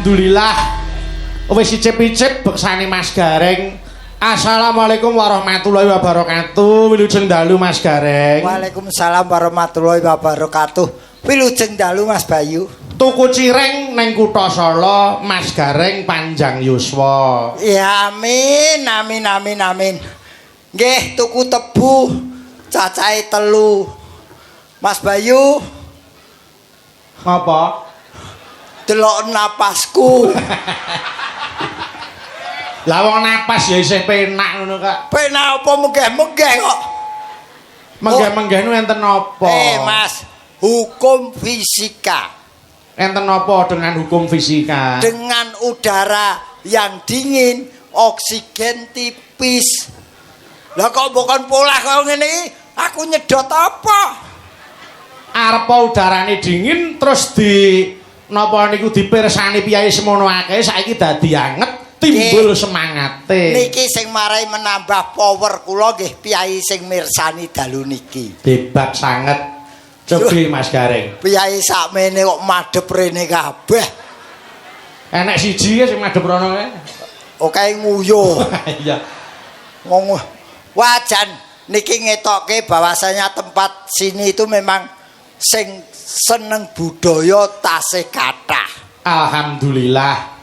Alhamdulillah. Wis icip-icip beksane Mas Gareng. Assalamualaikum warahmatullahi wabarakatuh. Wilujeng dalu Mas Gareng. Waalaikumsalam warahmatullahi wabarakatuh. Wilujeng dalu Mas Bayu. Tuku cireng neng Kutha Sala, Mas Gareng panjang yuswa. Ya amin, amin, amin, amin. Nggih, tuku tebu cacahe 3. Mas Bayu, Apa? delok napasku. Lah wong napas ya isih penak ngono Kak. Penak apa menggeh-menggeh kok. Menggeh-menggeh nu enten apa? Mas, hukum fisika. Enten apa dengan hukum fisika? Dengan udara yang dingin, oksigen tipis. Lah kok bukan pola kau ngene, aku nyedot apa? Arep udarane dingin terus di napa niku dipirsani piyai semono akeh saiki dadi anget timbul semangate. Niki sing marai menambah power kula nggih piyai sing mirsani dalu niki. Debat sanget. Cobi Mas Gareng. Piyai sakmene kok madhep rene kabeh. Enek siji sing madhep rono kae. Oke nguyu. Iya. Ngomong wajan niki ngetokke bahwasanya tempat sini itu memang sing seneng budaya tasih kathah. Alhamdulillah.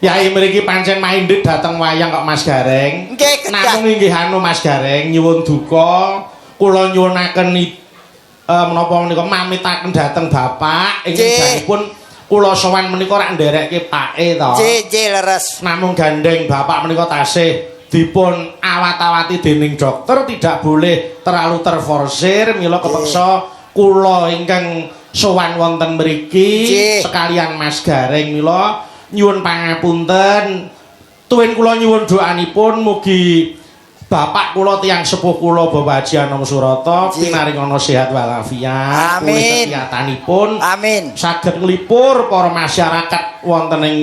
Yai mriki pancen mindhit dateng wayang kok Mas Gareng. Nggih, kedah. Namung inggih anu Mas Gareng nyuwun duka kula nyuwunaken menapa menika mamitaken dhateng Bapak ingkang janipun kula sowan menika rak nderekke pake to. Nggih, leres. Namung gandeng Bapak menika tasih dipun awat-awati dening dokter tidak boleh terlalu terforsir mila kepeksa kula ingkang sowan wonten mriki sekalian Mas Gareng mila nyuwun pangapunten tuwin kula nyuwun doanipun mugi Bapak kula tiyang sepuh kula Bapak Haji Anom Surata pinaringana sehat walafiat amin kegiatanipun amin saged nglipur para masyarakat wonten ing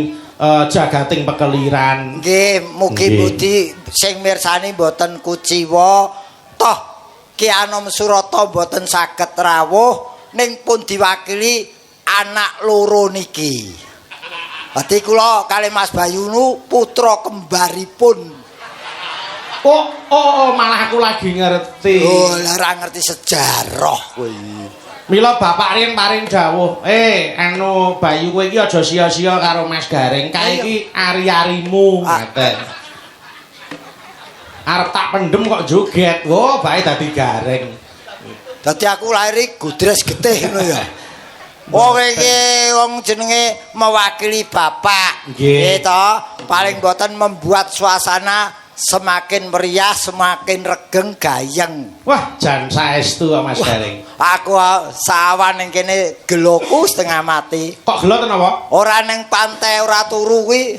jagating pekeliran. Nggih, mugi budi sing mirsani mboten kuciwa toh Ki Anom Surata mboten saged rawuh ning pun diwakili anak loro niki. Dadi kula kali Mas Bayu nu putra kembaripun. Oh, malah aku lagi ngerti. Oh, lah ora ngerti sejarah kowe. Mila bapak riyen paring dawuh, anu Bayu kowe iki aja sia-sia karo Mas Gareng. Kae iki ari-arimu ngaten. Arep tak pendem kok joget. Oh, bae dadi Gareng. Dadi aku lahir gudres getih ngono ya. Wong iki wong jenenge mewakili bapak. Nggih to, paling boten membuat suasana semakin meriah, semakin regeng gayeng. Wah, jan saestu Mas Gareng. Aku sawan ning kene geloku setengah mati. Kok gelo ten apa? Ora ning pantai ora turu kuwi.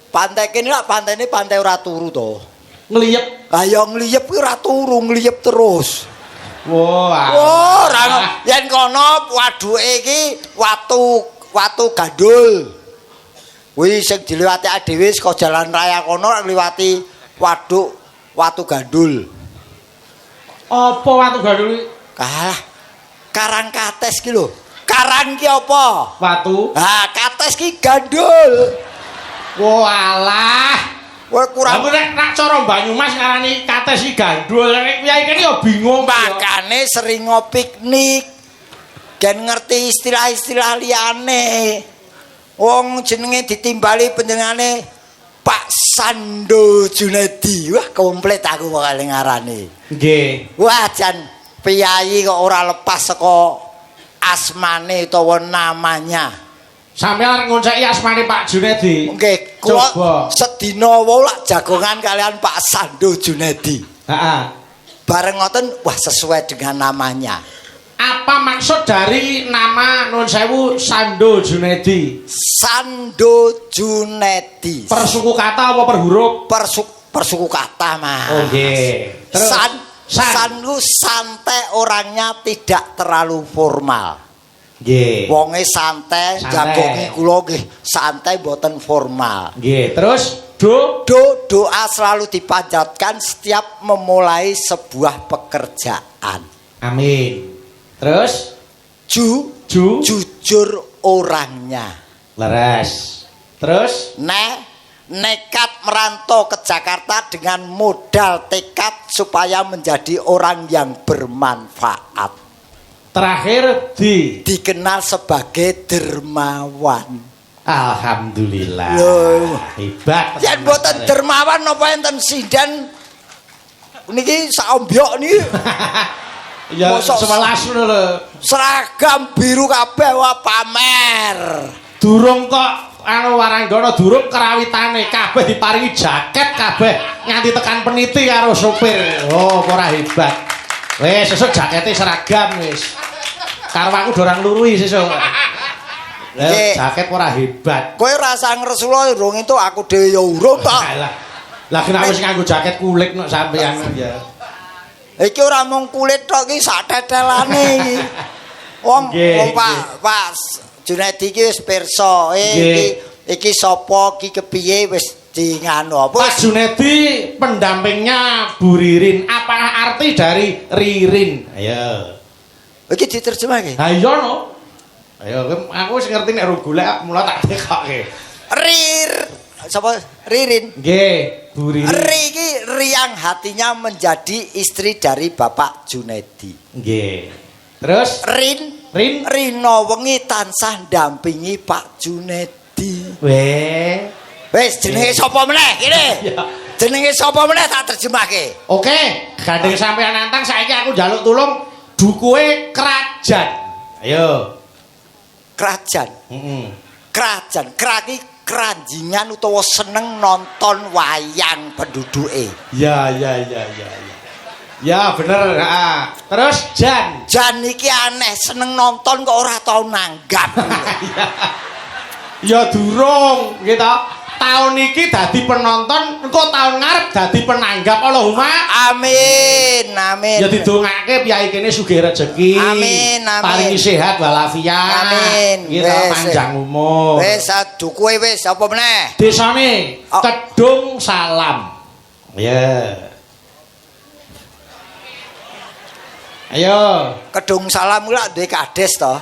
Pantai kene lak pantene pantai ora turu to. Ngliyep. Ha ya ngliyep kuwi ora turu, ngliyep terus. Wah. Ora yen kono waduke iki watu gandul. Kuwi sing diliwati dhewe saka jalan raya kono ngliwati waduk watu gandul. Apa watu gandul iki? Kalah. Karang kates ki lho. Karang ki apa? Watu. Ha, kates ki gandul. Walah. Kowe kurang. Aku nek cara Banyumas ngarani kates iki gandul. Kiai kene ya bingung. Makane sering piknik. Gen ngerti istilah-istilah liyane. Wong jenenge ditimbali panjenengane Pak Sando Junedi. Wah, komplit aku kok ngarani. Nggih. Wah, jan piyai kok ora lepas saka asmane utawa namanya. Sampeyan ngonceki asmane Pak Junedi. Nggih, kula sedina wae lak jagongan kalian Pak Sando Junedi. Heeh. Bareng ngoten, wah sesuai dengan namanya. Apa maksud dari nama Nun Sewu Sando Junedi? Sando Junedi. Persuku kata apa per huruf? Persuku kata, Mas. Oh nggih. Terus San lu santai orangnya tidak terlalu formal. Nggih. Wonge santai, jagongi kula nggih santai mboten formal. Nggih. Terus doa selalu dipanjatkan setiap memulai sebuah pekerjaan. Amin. Terus jujur orangnya. Leres. Terus nekat merantau ke Jakarta dengan modal tekad supaya menjadi orang yang bermanfaat. terakhir Dikenal sebagai dermawan. Alhamdulillah. Loh. Hebat. Yen mboten dermawan napa enten sinden niki saombyok niki. Ya Mosok 11 ngono lho. Seragam biru kabeh wah pamer. Durung kok anu Waranggana durung kerawitane kabeh diparingi jaket kabeh nganti tekan peniti karo sopir. Oh, ora hebat. Wis sesuk jakete seragam wis. Karo aku dorang lurui sesuk. Lah jaket ora hebat. Kowe rasa ngresula urung entuk aku dhewe ya urung tok. Lah kenapa wis nganggo jaket kulit nok sampean ya. Iki ora mung kulit tok iki sak tetelane iki. Wong Pak Junedi iki wis pirsa. Iki sapa iki kepiye wis di nganu apa? Pak Junedi pendampingnya Bu Ririn. Apa arti dari Ririn? Ayo. Iki diterjemahke. Ha iya no. Ayo aku wis ngerti nek ro golek mula tak tekokke. Ririn. Nggih, Bu Ririn. Iki riang hatinya menjadi istri dari Bapak Junedi. Nggih. Terus Rin Rino wengi tansah ndampingi Pak Junedi. Wis jenenge sapa meneh kene? Jenenge sapa meneh tak terjemahke. Oke, gandeng sampean nantang saiki aku njaluk tulung dukuhe kerajaan. Ayo. Kerajaan. Kerajaan, kraki keranjingan utawa seneng nonton wayang penduduke. Ya. Ya bener, Terus Jan iki aneh, seneng nonton kok ora tau nanggap. Ya durung, gitu. Tahun iki dadi penonton, engko tahun ngarep dadi penanggap Allahumma. Amin. Ya didongake piyai kene sugih rejeki. Amin. Paringi sehat walafiat. Amin. Gitu, panjang umur. Wis dukuhe wis apa meneh? Desane Kedung Salam. Ya. Ayo. Kedung Salam kuwi lak duwe kades to.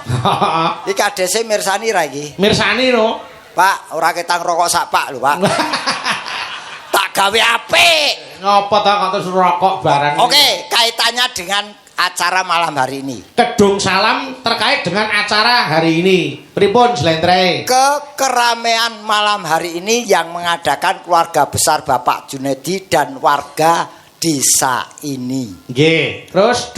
Iki kadese mirsani ra iki? Mirsani no. Pak, ora ketang rokok sak pak lho, Pak. Tak gawe apik. Ngopo to kok terus rokok barang. Oke, kaitannya dengan acara malam hari ini. Kedung Salam terkait dengan acara hari ini. Pripun Slendre? Keramaian malam hari ini yang mengadakan keluarga besar Bapak Junedi dan warga desa ini. Nggih. Terus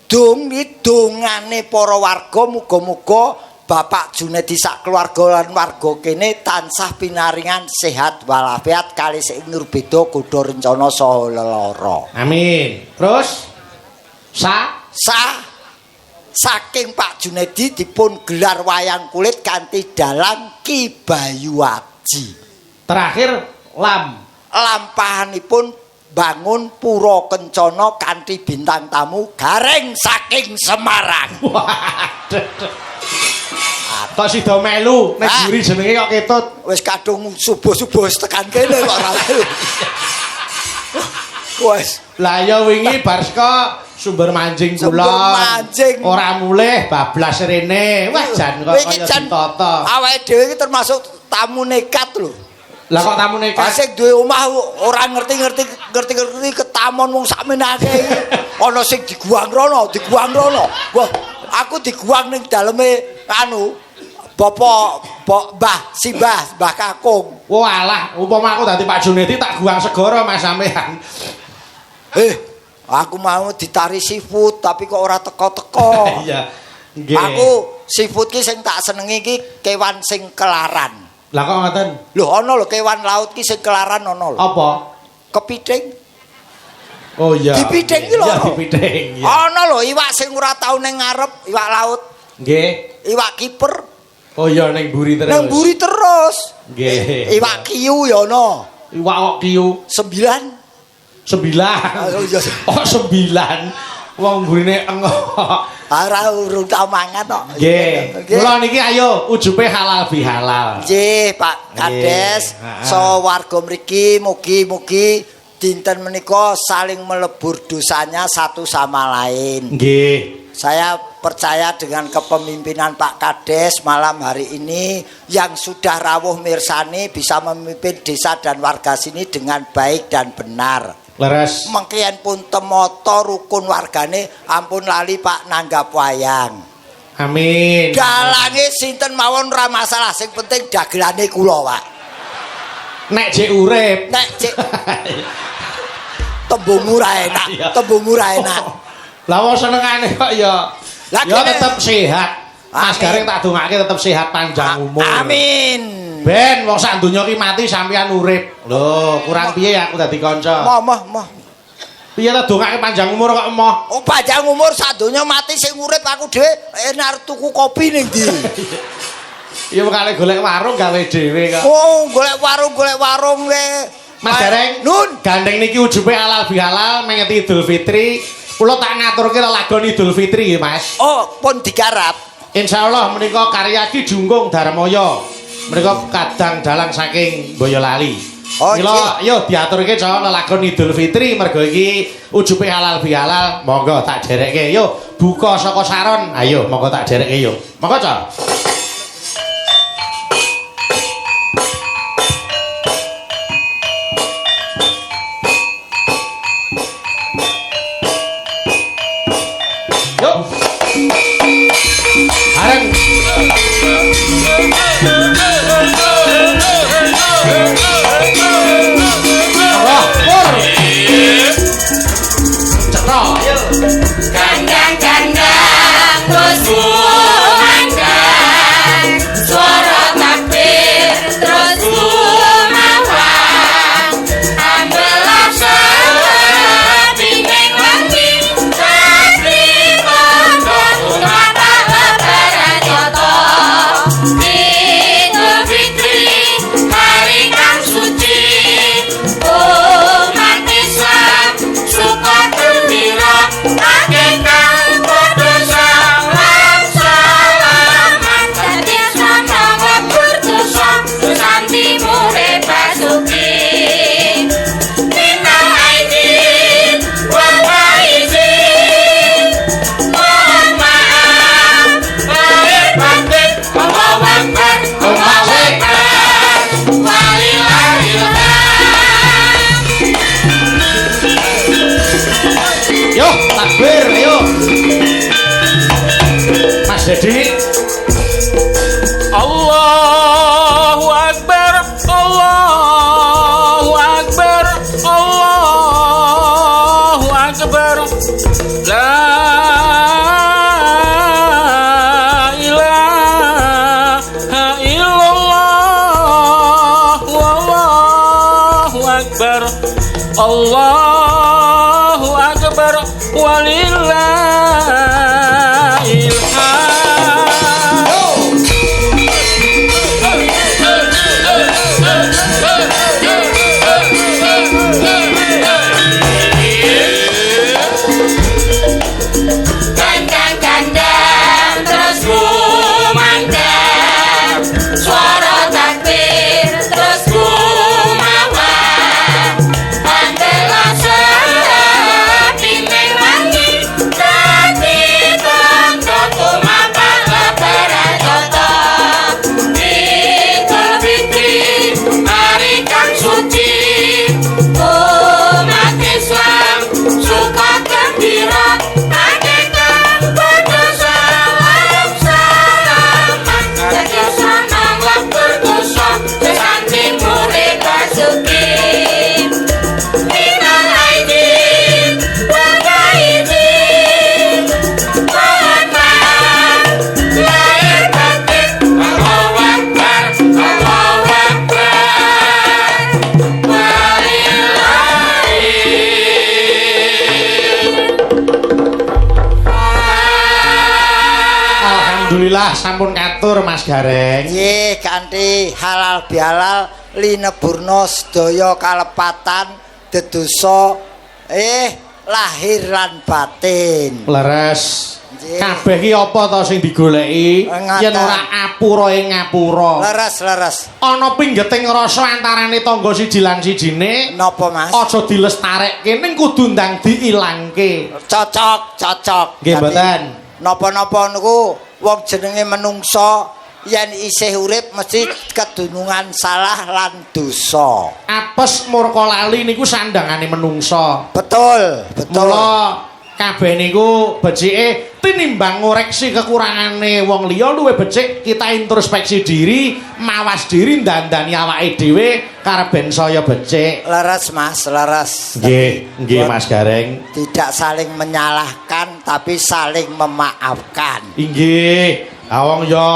Dung iki dongane para warga muga-muga Bapak Junedi sak keluarga lan warga kene tansah pinaringan sehat walafiat kali sing nurbeda kudu rencana saha lelara. Amin. Terus saking Pak Junedi dipun gelar wayang kulit kanthi dalang Ki Bayu Aji. Terakhir lampahanipun bangun Pura Kencana kanthi bintang tamu gareng saking Semarang. Kok sida melu nek juri jenenge kok ketut. Wis kadung subuh-subuh tekan kene kok ora melu. Wes, Lah ya wingi bar saka sumber mancing kula. Ora mulih bablas rene. Wah jan kok kaya ditata. Awake dhewe iki termasuk tamu nekat lho. Lah kok tamu nekat? Asik duwe omah ora ngerti ketamon wong sakmenake iki. Ana sing diguang rono. Wah, aku diguang ning daleme anu Mbah Kakung. Walah, upama aku dadi Pak Junedi tak guang segara Mas sampean. Aku mau ditari seafood tapi kok ora teko-teko. Iya. Nggih. Aku seafood ki sing tak senengi ki kewan sing kelaran. Lah kok ngoten? Lho ana lho kewan laut ki sing kelaran ana lho. Apa? Kepiting. Oh iya. Dipiting ki lho. Iya dipiting. Ana lho iwak sing ora tau ning ngarep, iwak laut. Nggih. Iwak kiper. Oh iya ning mburi terus. Nang mburi terus. Nggih. Iwak kiu ya ana. Iwak kok kiu 9. 9. Oh 9. Wong mburine engko. Ora urung tau mangan kok. Nggih. Kula niki ayo ujupe halal bihalal. Nggih, Pak Kades. So warga mriki mugi-mugi dinten menika saling melebur dosanya satu sama lain. Nggih. Saya percaya dengan kepemimpinan Pak Kades malam hari ini yang sudah rawuh mirsani bisa memimpin desa dan warga sini dengan baik dan benar. Leres. Mengkian pun temoto rukun wargane ampun lali Pak nanggap wayang. Amin. Galange sinten mawon ora masalah, sing penting dagelane kula, Pak. Nek jek urip. Nek cek tembung ora enak, tembung ora enak. Lah wong senengane kok ya. Lah Ya kene- tetep sehat. Mas Amin. Gareng tak dongake tetep sehat panjang umur. Amin. Ben wong sak donya ki mati sampeyan urip. Lho, kurang piye aku dadi kanca. Moh. Piye ta dongake panjang umur kok emoh. Oh, panjang umur sak donya mati sing urip aku dhewe enak tuku kopi ning ndi. Ya kali golek warung gawe dhewe kok. Oh, golek warung we. Mas Gareng, Nun, gandeng niki ujube halal bihalal mengeti Idul Fitri. Kula tak ngaturke lelagon Idul Fitri nggih, Mas. oh pun digarap. Insyaallah menika karya Ki Jungkung Darmoyo. Menika kadang dalang saking Boyolali. Oh, Mila yo diaturke Cok lelagon Idul Fitri mergo iki ujube halal bihalal. Monggo tak derekke. Yo buka saka saron. Ayo monggo tak derekke yo. Monggo Cok. Yuk. Bareng. Allah, pur. Cetro, yuk. Gandang-gandang terus kumandang, suara takbir terus kumawang, ambelah sepinggang wangi, tapi pondok mata lebaran joto. Idul Fitri hari kang suci, umat Islam suka gembira, akeh kang padha salam salaman, dadi sama ngabur dosa santi mure basuki. Minal aidin wal faizin, mohon maaf lahir batin. Allahu Akbar, Allahu Akbar, walillahil hamd. Yuk, takbir, ayo. Mas Dedi. Allahu Akbar, Allahu Akbar, Allahu Akbar. La ilaha illallah, wallahu akbar. Allahu Akbar, walillahil hamd. Gandang-gandang terus kumandang, suara takbir terus kumawang, ambelah sepinggang wangi, dadi tanda kumapa lebaran joto. Idul Fitri hari kang suci, umat Islam suka gembira, akeh kang padha salam salaman, dadi sama ngabur dosa santi mure basuki. Minal aidin wal faizin, mohon maaf lahir batin. Allahu Akbar, Allahu Akbar, walillahil Alhamdulillah sampun katur Mas Gareng. Nggih, kanthi halal bihalal lineburna sedaya kalepatan dedosa lahir lan batin. Leres. Nggih. Kabeh ki apa to sing digoleki? Ngaten. Yen ora apura ing ngapura. Leres. Ana pinggeting rasa antarane tangga siji lan sijine. Napa Mas? Aja dilestarekke ning kudu ndang diilangke. Cocok. Nggih Dadi, mboten. Napa-napa niku wong jenenge menungsa yen isih urip mesti kedunungan salah lan dosa. Apes murka lali niku sandangane menungsa. Betul. Mula kabeh niku becike tinimbang ngoreksi kekurangane wong liya luwih becik kita introspeksi diri, mawas diri ndandani awake dhewe karep ben saya becik. Leres Mas, leres. Nggih Mas Gareng. Tidak saling menyalahkan tapi saling memaafkan. Inggih. Awong ya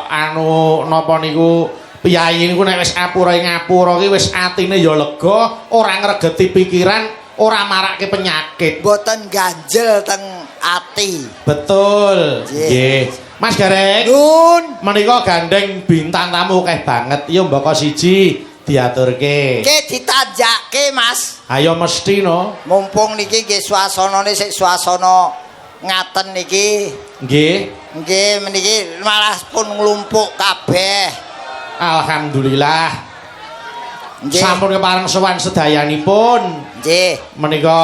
anu napa niku piyayi niku nek wis apura ing ngapura ki wis atine ya lega, ora ngregeti pikiran, ora marake penyakit. Boten ganjel teng ati. Betul. Nggih. Mas Gareng. Nun, Menika gandeng bintang tamu akeh banget. Ya mbaka siji diaturke. ke ditanjake Mas. Ayo mesti no. Mumpung niki nggih suasanane sik suasana ngaten niki. Nggih. Nggih meniki malah pun nglumpuk kabeh. Alhamdulillah. Nggih. Sampun kepareng sowan sedayanipun. Nggih. Menika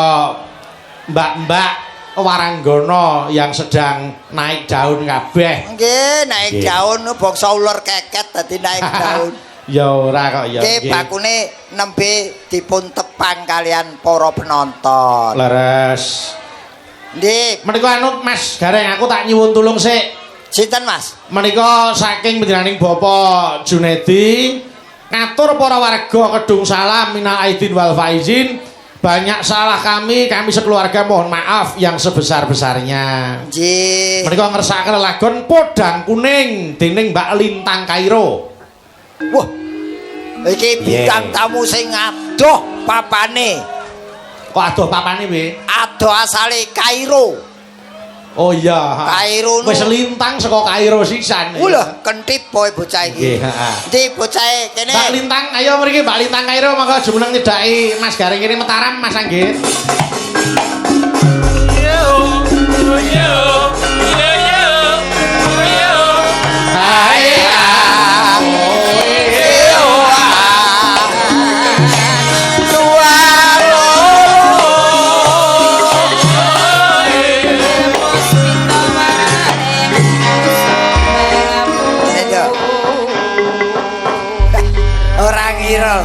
mbak-mbak waranggana yang sedang naik daun kabeh. Nggih, naik Nggih. daun bangsa ular keket dadi naik daun. Ya ora kok ya. Nggih, bakune nembe dipun tepang kalian para penonton. Leres. Nggih, Menika anu Mas Gareng aku tak nyuwun tulung sik. sinten Mas? Menika saking panjenenganing Bapak Junedi ngatur para warga kedung salam minal aidin wal faizin. Banyak salah kami sekeluarga mohon maaf yang sebesar-besarnya. Nggih. Menika ngersakaken lagon Podang Kuning dening Mbak Lintang Kairo. Wah. Iki bintang tamu sing adoh papane. Kok adoh papane piye? Adoh asale Kairo. Oh iya. Kairo Wis lintang saka Kairo sisan. Ulah kentip boy bocah iki. Nggih, heeh. Ndi bocah kene. Mbak Lintang, ayo mriki Mbak Lintang Kairo monggo jumeneng nyedaki Mas Gareng kene Mataram Mas Anggit. Hai Ora ngira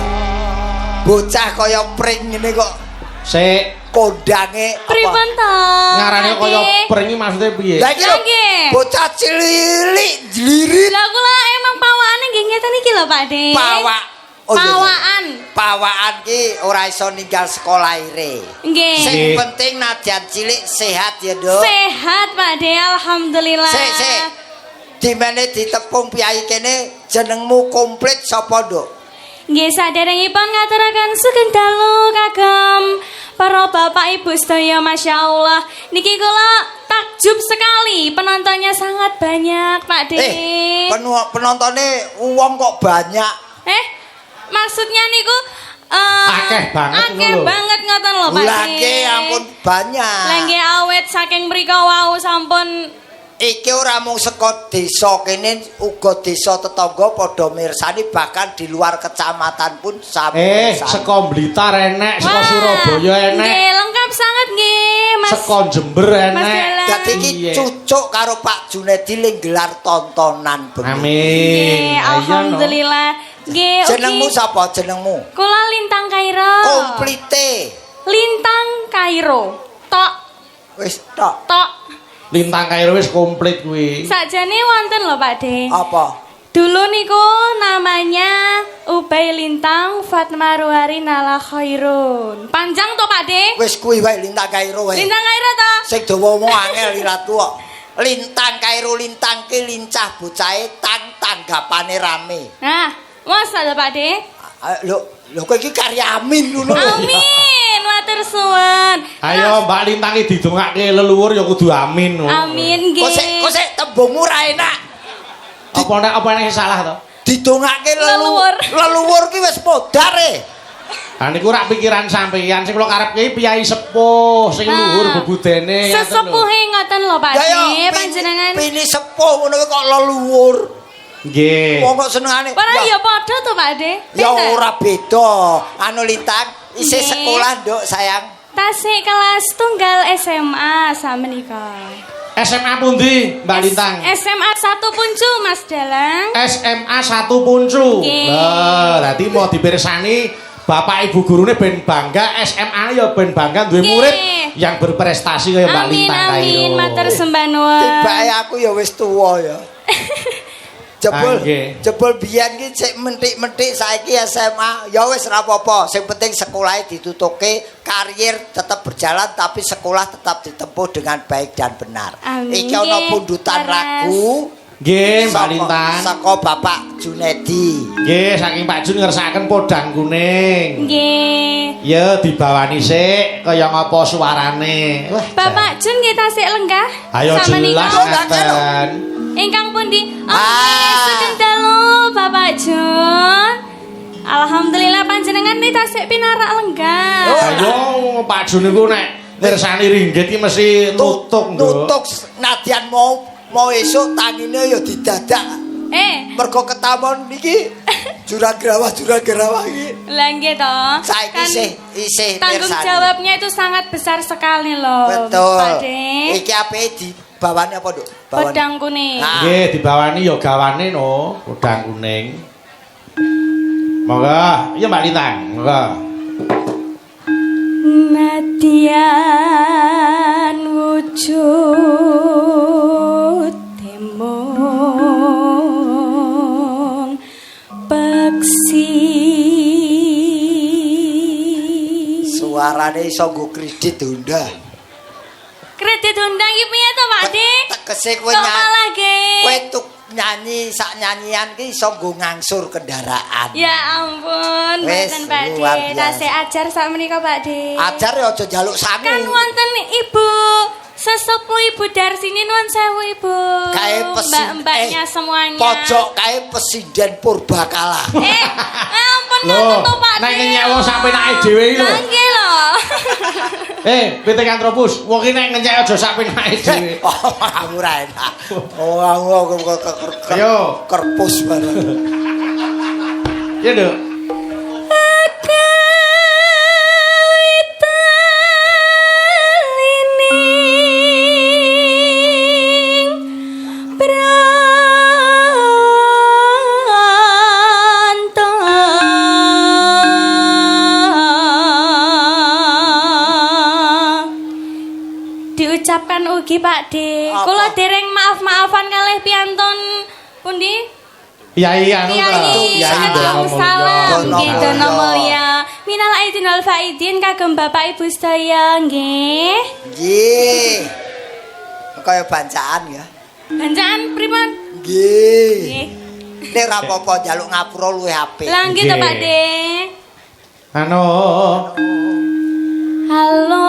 bocah kaya pring ngene kok sik kondange Pripun to? ngarane kaya pring iki maksude piye? Lah iki lho, Nggih. bocah cilik jlirit Lah kula emang pawakane nggih ngeten iki lho Pak De. pawak. Oh, iya, iya. Pawakan. Pawakan ki ora iso ninggal sekolah ire. Nggih. Sing Nggih. penting nadyan cilik sehat ya, Dok. Sehat Pak De, alhamdulillah. Sik. Dimene ditepung piyai kene jenengmu komplit sapa, Dok? Nggih saderengipun ngaturaken sugeng dalu kagem para bapak ibu sedaya masyaallah. Niki kula takjub sekali penontonnya sangat banyak Pak De. Penontonnya uang kok banyak. Maksudnya niku Akeh banget akeh ngono lho. banget ngoten lho Pak De. Lagi ampun banyak. Lengge awet saking mrika wau sampun Iki ora mung saka desa kene uga desa tetangga padha mirsani bahkan di luar kecamatan pun sampe Saka Blitar enek, saka Surabaya enek, nggih lengkap sangat nggih Mas. saka Jember Mas enek. Dalang. Dadi iki Iya. cucuk karo Pak Junedi ling gelar tontonan bengi. Amin. Nggih, alhamdulillah. Nggih, Jenengmu sapa jenengmu? Kula Lintang Kairo. Komplite. Lintang Kairo. Tok, Wis tok. tok. Lintang Kairo wis komplit kuwi. Sakjane wonten lho Pak De. Apa? Dulu niku namanya Ubay Lintang Fatmaruhari Nala Khairun. Panjang to Pak De? Wis kuwi wae Lintang Kairo wae. Lintang Kairo to? Sing dawa-dawa angel iratu kok. Lintang Kairo lintang ki lincah bocahe tanggapane rame. Nah, masa lho Pak De? Lho kowe iki karya Amin ngono lho. Amin, matur suwun. Ayo Mbak Lintang iki didongake leluhur ya kudu amin. Amin nggih. Kok sik tembungmu ra enak. Apa nek salah to? Didongake Leluhur. Leluhur ki wis modar e. Ha niku rak pikiran sampeyan sing kula karepke piyai sepuh sing luhur bebudene. Sesepuhe ngoten lho Pak De, panjenengan. Pini sepuh ngono kok leluhur. Nggih. Wong kok senengane. Ora ya padha to Pak De. Ya ora beda. Anu Lintang isih Nggih. sekolah, Nduk, sayang. Tasik kelas tunggal SMA samenika. SMA pundi, Mbak Lintang? SMA 1 Puncu Mas Dalang. SMA 1 Puncu. Nggih. Lah, dadi mau dipirsani Bapak Ibu gurune ben bangga, SMA ya ben bangga duwe Nggih. murid yang berprestasi kaya Mbak Amin Lintang kae. amin lho. matur sembah nuwun. Tibake aku ya wis tuwa ya. Jebul, Nggih. jebul biyen ki sik mentik-mentik saiki SMA, ya wis ora apa-apa. Sing penting sekolahe ditutuke, karier tetap berjalan tapi sekolah tetap ditempuh dengan baik dan benar. Amin. Iki ana Nggih, pundutan leres. lagu Nggih, Mbak Lintang. saka Bapak Junedi. Nggih, saking Pak Jun ngersakaken podang kuning. Nggih. Ya dibawani sik kaya ngapa suarane. Wah, Bapak Jun nggih tasik lenggah. ayo Samenika. jelas ngaten. Ingkang pundi? Ah. Sugeng dalu Bapak Jun. Alhamdulillah panjenengan nih tasik pinarak lenggah. Ayo Pak Jun niku nek mirsani ringgit ki mesti nutuk, Nduk. Nutuk nadyan mau esuk tangine ya didadak. Mergo ketamon niki jurang grawah iki. Lah nggih to. Saiki Kan isih tanggung mirsani. jawabnya itu sangat besar sekali loh. Betul. Pak De. Iki apike dibawani apa, Nduk? Bawani. Pedang kuning. Nah. Nggih, dibawani ya gawane no, podang kuning. Monggo, iya Mbak Lintang, monggo. Nadyan wujud temong peksi. Suarane iso nggo kredit Honda. Kredit undang iki piye to Pak De? Tegese kowe Kok malah ge? kowe tuk nyanyi sak nyanyian ki iso nggo ngangsur kendaraan. Ya ampun, Wes, mboten Pak De. luar biasa. Tasih ajar sak menika Pak De. Ajar ya aja njaluk sangu. Kan wonten Ibu sesepuh Ibu Darsini nuwun sewu Ibu. Kae Mbak-mbaknya semuanya. Pojok kae Presiden Purbakala. Ampun Lho, ngoten to Pak De. nek ngenyek wong sampe nake dhewe iki lho. Lah nggih lho. PT Kantropus, wong iki nek ngenyek aja sampe nake dhewe. Oh, kamu ra enak. Oh, aku Ayo. kerpus bareng. Ya, Nduk. Diucapkan ugi Pak De. Apa? Kula dereng maaf-maafan kalih piyantun pundi? Yai anu ta. Kiai Dono salam Mulya. nggih Dono Mulya. Minal aidin wal faidin kagem Bapak Ibu sedaya nggih. Nggih. Kaya bancaan ya. Bancaan pripun? Nggih. Nggih. Nek ra apa-apa njaluk ngapura luwih apik. Lah nggih to Nggih. Pak De. Anu, Halus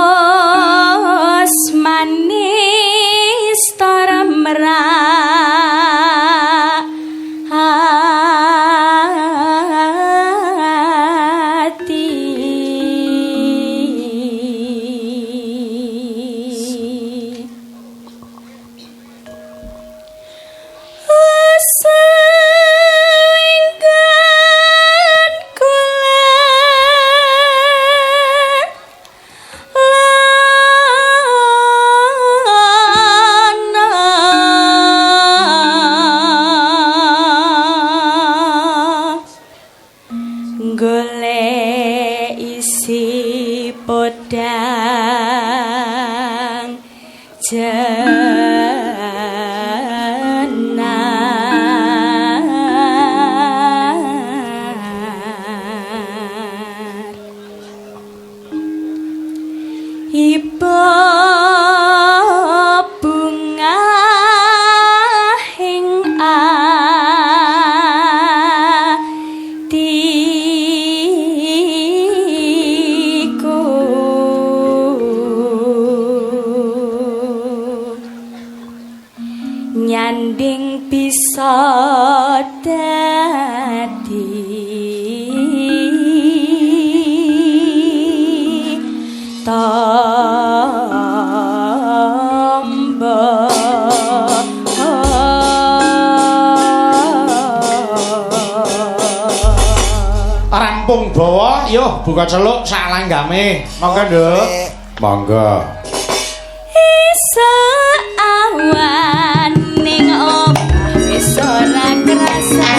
manis toremra hati. Selingkan kula golek isi podang jenar iba bunga ing atiku nyanding bisa dadi Rampung bawa, yo buka celuk salanggame. Monggo, Nduk. Monggo. Isa awan ning omah wis ora krasa.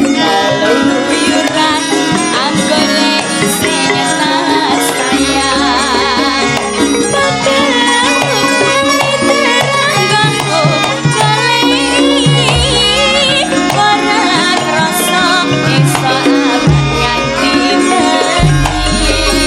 Leluyuran anggone sing tas sayang. Padahal teranggonku kali ora krasa isa awan nganti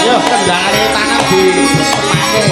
Yo kendangane tangan di sepake.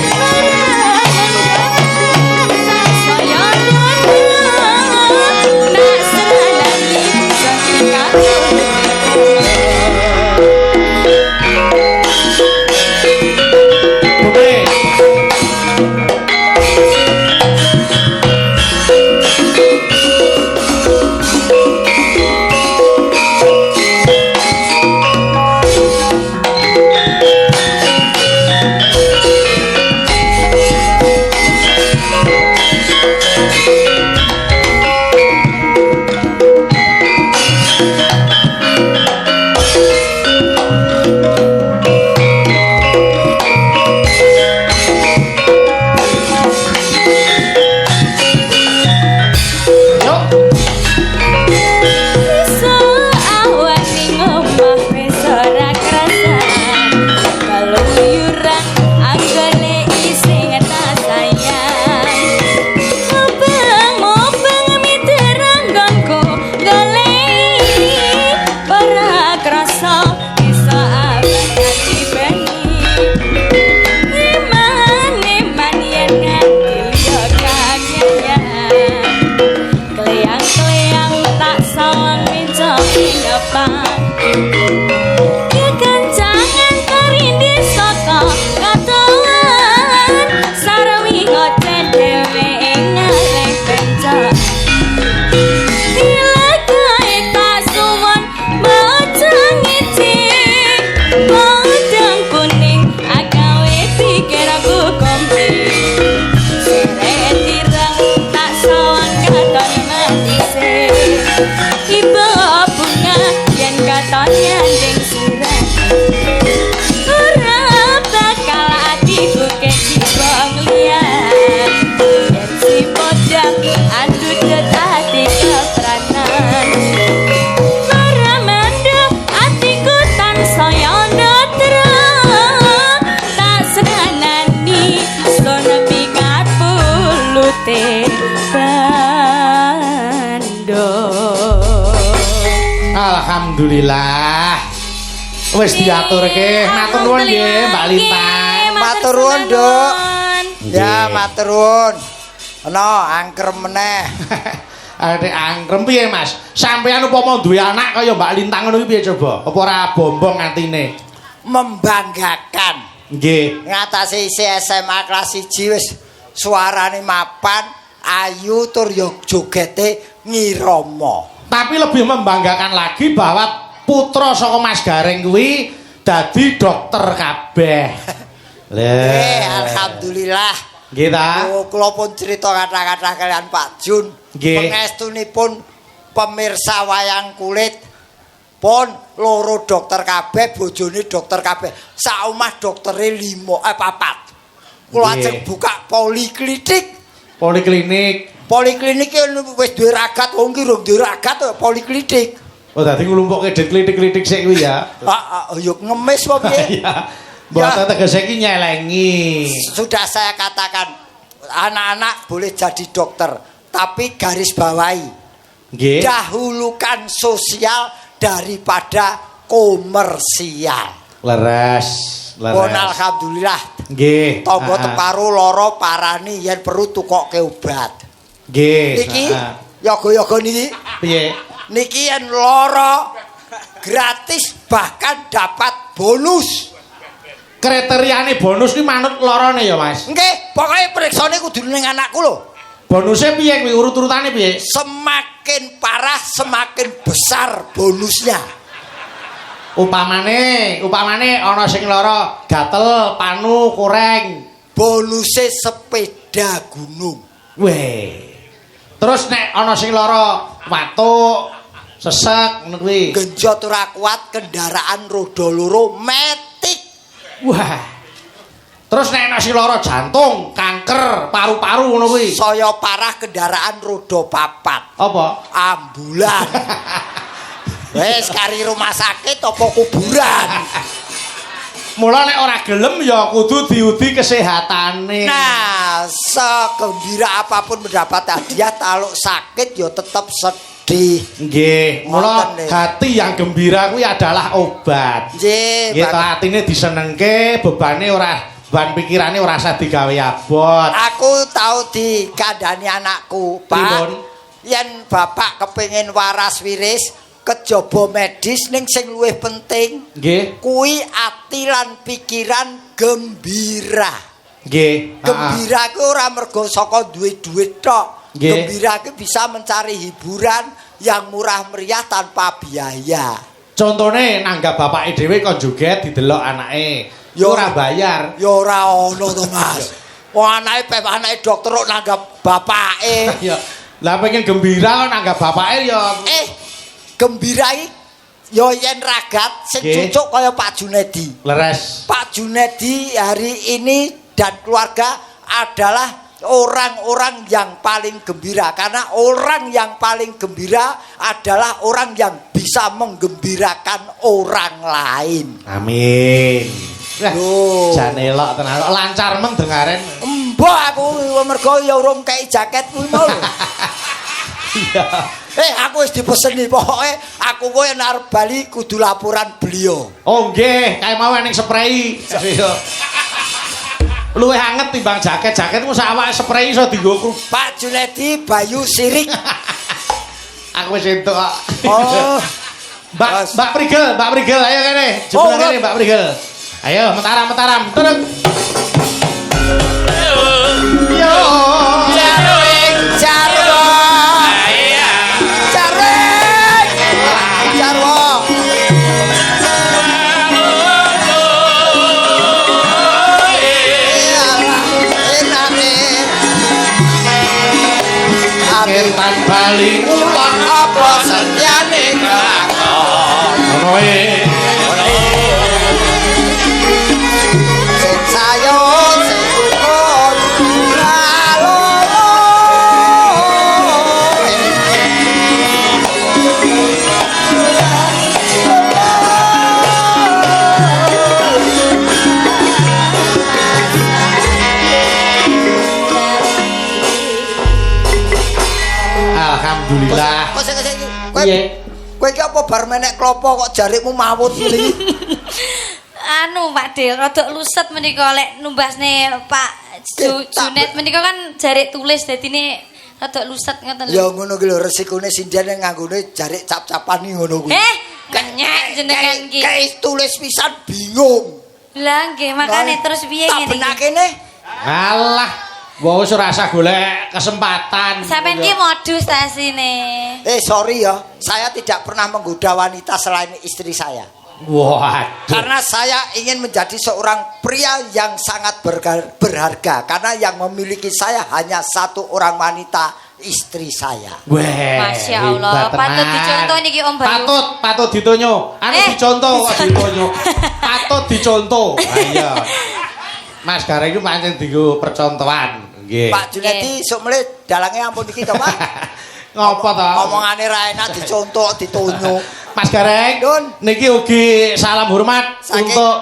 Alhamdulillah. Wis diaturke. Matur nuwun nggih, Mbak Lintang. Matur nuwun, Nduk. Ya, matur nuwun. Ana angkrem meneh. Nek angkrem piye, Mas? Sampeyan upama duwe anak kaya Mbak Lintang ngono piye coba? Apa ora bombong atine? Membanggakan. Nggih. Ngatasi isi SMA kelas 1 wis suarane mapan, ayu tur yo jogete ngirama. Tapi lebih membanggakan lagi bahwa putra saka Mas Gareng kuwi dadi dokter kabeh. Alhamdulillah. Nggih ta? Kula pun crita kata-kata kalian Pak Jun. Nggih. Pangestunipun pemirsa wayang kulit Pon loro dokter kabeh, bojone dokter kabeh. Sak omah doktere 4. Kula ajeng buka poliklinik. Poliklinik. Poliklinik wis duwe ragat, wong ki rung duwe ragat poliklinik. Oh dadi nglumpukke det klitik-klitik sik kuwi ya. Yo ngemis apa piye? Iya. Mboten tegese iki nyelengi. Sudah saya katakan anak-anak boleh jadi dokter, tapi garis bawahi. Nggih. Dahulukan sosial daripada komersial. Leres. Pun alhamdulillah. Nggih. Tangga teparu lara parani yen perlu tukokke obat. Nggih. Niki yoga-yoga niki. Piye? Niki yen lara gratis bahkan dapat bonus. Kriteriane bonus ki manut larane ya, Mas. Nggih, pokoke periksane kudu ning anakku lho. Bonusnya piye kuwi urut-urutane piye? Semakin parah semakin besar bonusnya. Upamane ana sing lara gatel, panu, koreng. Bonusnya sepeda gunung. Weh. Terus nek ana sing lara watuk, sesek ngono kuwi. Genjot ora kuat kendaraan roda loro metik. Wah. Terus nek ana sing lara jantung, kanker, paru-paru ngono kuwi. Saya parah kendaraan roda 4. Apa? Ambulan. Wes kari rumah sakit apa kuburan. Mula nek ora gelem ya kudu diudi kesehatane. Nah, segembira apapun mendapat hadiah, kalau sakit ya tetap sedih. Nggih, mula Wonten, hati yang gembira kuwi adalah obat. Nggih, Nggih, atine disenengke, beban pikirane ora usah digawe abot. aku tahu dikandani anakku, Pripun? Pak. Yen bapak kepengin waras wiris, kejaba medis ning sing luwih penting Nggih. kuwi ati lan pikiran gembira. Nggih. Gembira ku ora mergo saka duwe duit tok. Nggih. Gembira ku bisa mencari hiburan yang murah meriah tanpa biaya. Contone nanggap bapake dhewe kon joget didelok anake. Ya ora bayar. Ya ora ono to, Mas. Wong anake dokter kok nanggap bapake. Ya. Lah pengen gembira kok nanggap bapake ya. Gembira iki ya yen ragat sing Nggih. cucuk kaya Pak Junedi. Leres. Pak Junedi hari ini dan keluarga adalah orang-orang yang paling gembira, karena orang yang paling gembira adalah orang yang bisa menggembirakan orang lain. Amin. Wah, Loh. jan elok tenan. Lancar men dengaren. Mbok aku mergo ya urung kei jaket kuwi mau. Iya. Aku wis dipeseni pokoke aku kowe nek arep bali kudu laporan beliau. Oh nggih, kae mau ning spray. Luwih anget timbang jaket. Jaketmu sak awake spray iso dienggo. Pak Junedi Bayu Sirik. Aku wis entuk kok. Oh. Mbak Prigel, ayo kene. Jebul kene Mbak Prigel. Ayo mentaram. Turun. Yo. Jaring, jarwo. Jaring. Jarwo. Angin tan bali Ulon apa setyane kelakon. ngono wae. Sing sayun sing rukun lalolo. Alhamdulillah. Piye? Kowe iki apa bar menek klopo kok jarikmu mawut ngene iki? Anu Pak De, rada luset menika lek numbasne Pak Junet menika kan jarik tulis dadine rada luset ngoten lho. Ya ngono ki lho resikone sinden nganggone jarik cap-capan iki ngono kuwi. Kenyek jenengan iki. Kayak tulis pisan bingung. Lah nggih makane terus piye Tak ngene iki? benakene. Alah, wong wis ora usah golek kesempatan. Sampeyan ki modus ta sine. Sorry ya, saya tidak pernah menggoda wanita selain istri saya. Waduh. Karena saya ingin menjadi seorang pria yang sangat berharga. Karena yang memiliki saya hanya satu orang wanita, istri saya. Wah, Masya Allah, hebat patut tenan. dicontoh niki Om Bayu. Patut ditonyo. Anu dicontoh kok ditonyo. Patut dicontoh. Ah iya. Mas Gareng iku pancen dienggo percontohan. Nggih. Pak Junedi sok mele dalange ampun iki to, Pak. Ngopo to? Omongane ra enak dicontoh, ditonyo. Mas Gareng, Dun. niki ugi salam hormat Saking- untuk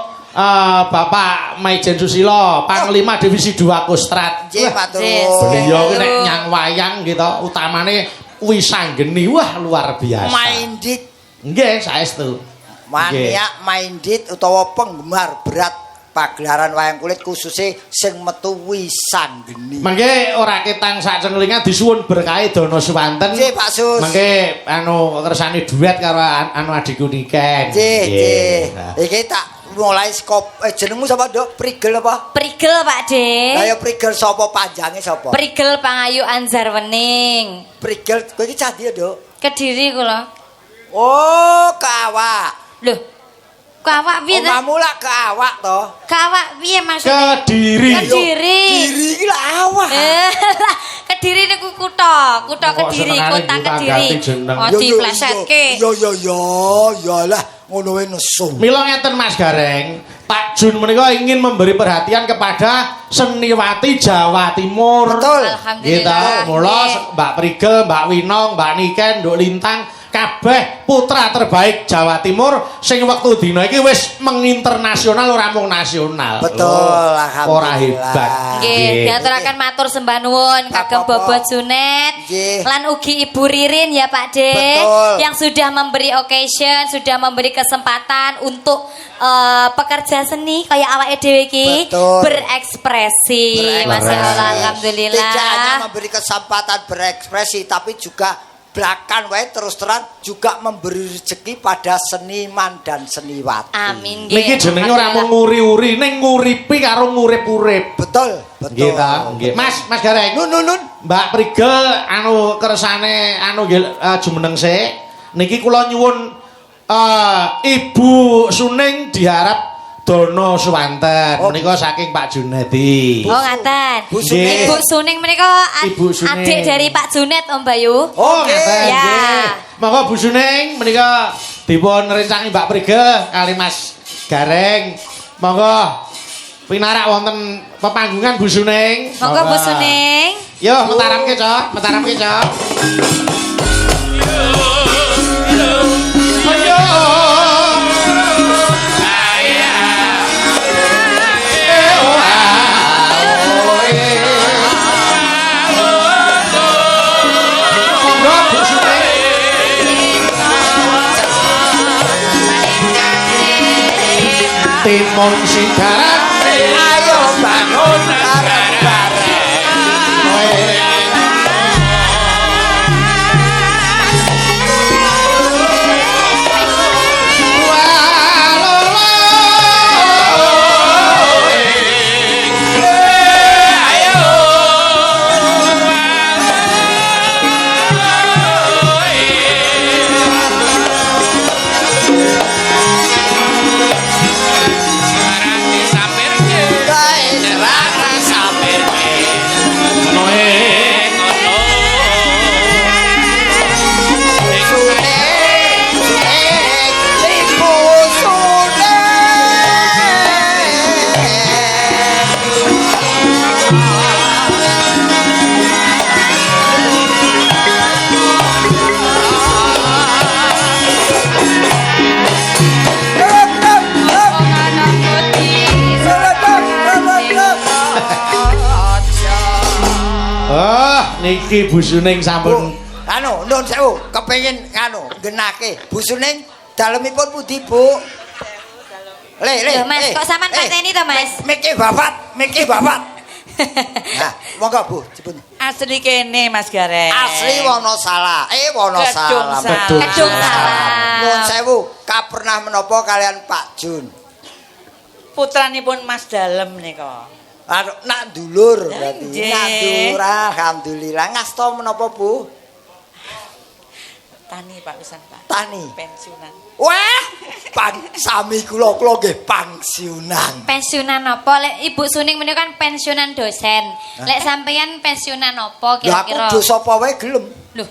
Bapak Maijen Susilo, Panglima Divisi 2 Kostrad. Nggih, matur. Beliau nek nyang wayang gitu, utamane wisanggeni, wah luar biasa. Minded Nggih, saestu. maniak minded utawa penggemar berat pagelaran wayang kulit khususnya sing metu wisanggeni. Mangke ora ketang sak cenglingan disuwun berkahe Dono Suwanten. Nggih, Pak Sus. Mangke kersane duet karo anu adikku Niken. Nggih, nggih. Nah. Iki tak mulai skop jenengmu sapa, Dok? Prigel apa? Prigel Pak De. Lah ya Prigel sapa panjange sapa? Prigel Pangayu Anzar Wening. Prigel kowe iki cah ndi, Dok? Kediri kula. Oh, kawak. Loh. Kawak piye ta? Omamu lah kawak to. Kawak piye maksudnya? Kediri. Kediri. Diri iki lah awak. Lah, Kediri niku kutha Kok Kediri, senengane kota buka Kediri. ganti jeneng. Oh, diplesetke. Ya lah ngono wae nesu. Mila ngeten Mas Gareng, Pak Jun menika ingin memberi perhatian kepada seniwati Jawa Timur. Betul. Alhamdulillah. Gitu. Mula Nggih. Mbak Prigel, Mbak Winong, Mbak Niken, Nduk Lintang kabeh putra terbaik Jawa Timur sing wektu dina iki wis menginternasional ora mung nasional. Betul, Loh, alhamdulillah. Ora hebat. Nggih, diaturaken matur sembah nuwun kagem Apa-apa. Bobot Junet Nggih. lan ugi Ibu Ririn ya Pak De Betul. yang sudah memberi occasion, sudah memberi kesempatan untuk pekerja seni kayak awake dhewe iki Betul. berekspresi. Masya Allah, alhamdulillah. Tidak hanya memberi kesempatan berekspresi tapi juga belakang wae terus terang juga memberi rezeki pada seniman dan seniwati. Amin. Niki jenenge ora mung nguri-uri, ning nguripi karo ngurip-urip. Betul, Nggih betul. ta? Nggih. Mas Gareng. Nun. Mbak Prigel anu kersane anu nggih jumeneng sik. Niki kula nyuwun Ibu Suning diharap Dono Suwanten. Oh. Menika saking Pak Junedi. Oh ngaten. Bu Suning. Ibu Suning menika Ibu Suning. adik dari Pak Junet Om Bayu. Oh, Oke. ngaten. Ya. Nggih. Monggo Bu Suning menika dipun rencangi Mbak Prigel kali Mas Gareng. Monggo pinarak wonten pepanggungan Bu Suning. Monggo Bu Suning. Yo, mentaramke, Cok. Mentaramke, Cok. Ayo. Monggo Bu Suning. Timun sigaran Ayo bangun bareng-bareng. Gae serang sampirke. Sunek, Ibu Sunek. Oh, niki Bu Suning sampun Anu, nun sewu, kepengin anu genake. Bu Suning dalemipun pundi, Bu? Le. Loh, Mas, kok sampean pateni to, Mas? Miki babat. Nah, monggo Bu, dipun. Asli kene Mas Gareng. Asli Wonosalam. Wonosalam. Kedung Betul. Kedung Salam. Nun sewu, kapernah menapa kalian Pak Jun? Putranipun Mas Dalem nika. Anu, nak dulur berarti. Nggih. Nak dulur, alhamdulillah. Ngasta menapa, Bu? Tani Pak pisan Pak. Tani. Pensiunan. Wah, sami kula nggih pensiunan. Pensiunan apa? Lek Ibu Suning menika kan pensiunan dosen. Lek sampeyan pensiunan apa Lah aku kira-kira? dos apa wae gelem. Loh.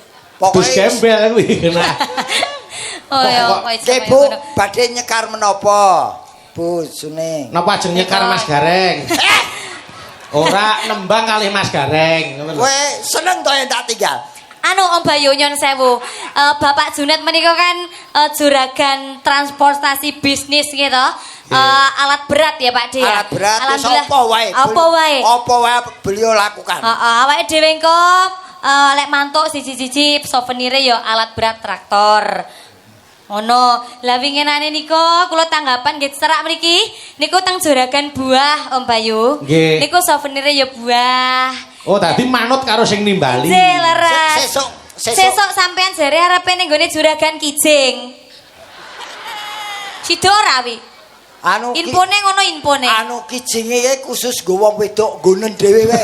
Dus gembel kuwi. Nah. Oh ya, Nggih Bu, badhe nyekar menapa? Bu Suning. Napa ajeng nyekar Mas Gareng? Ora nembang kali Mas Gareng. Kowe seneng to yen tak tinggal? Anu Om Bayu nyon sewu. Bapak Junet menika kan juragan transportasi bisnis gitu. Alat berat ya Pak De ya. Alat berat Alhamdulillah. apa wae? Apa wae? Apa wae beliau lakukan? Awake dhewe engko lek mantuk siji-siji souvenire ya alat berat traktor. Ono, lah winginane nika kula tanggapan nggih serak mriki niku teng juragan buah Om Bayu. Nggih. Niku souvenire ya buah. Oh, tadi manut karo sing nimbali. Leres. Sesuk Sesuk sampean jare arepe ning gone juragan Kijing. Sido ora wi? anu Infone ngono infone. anu kijinge iki khusus go wong wedok gonen dhewe wae.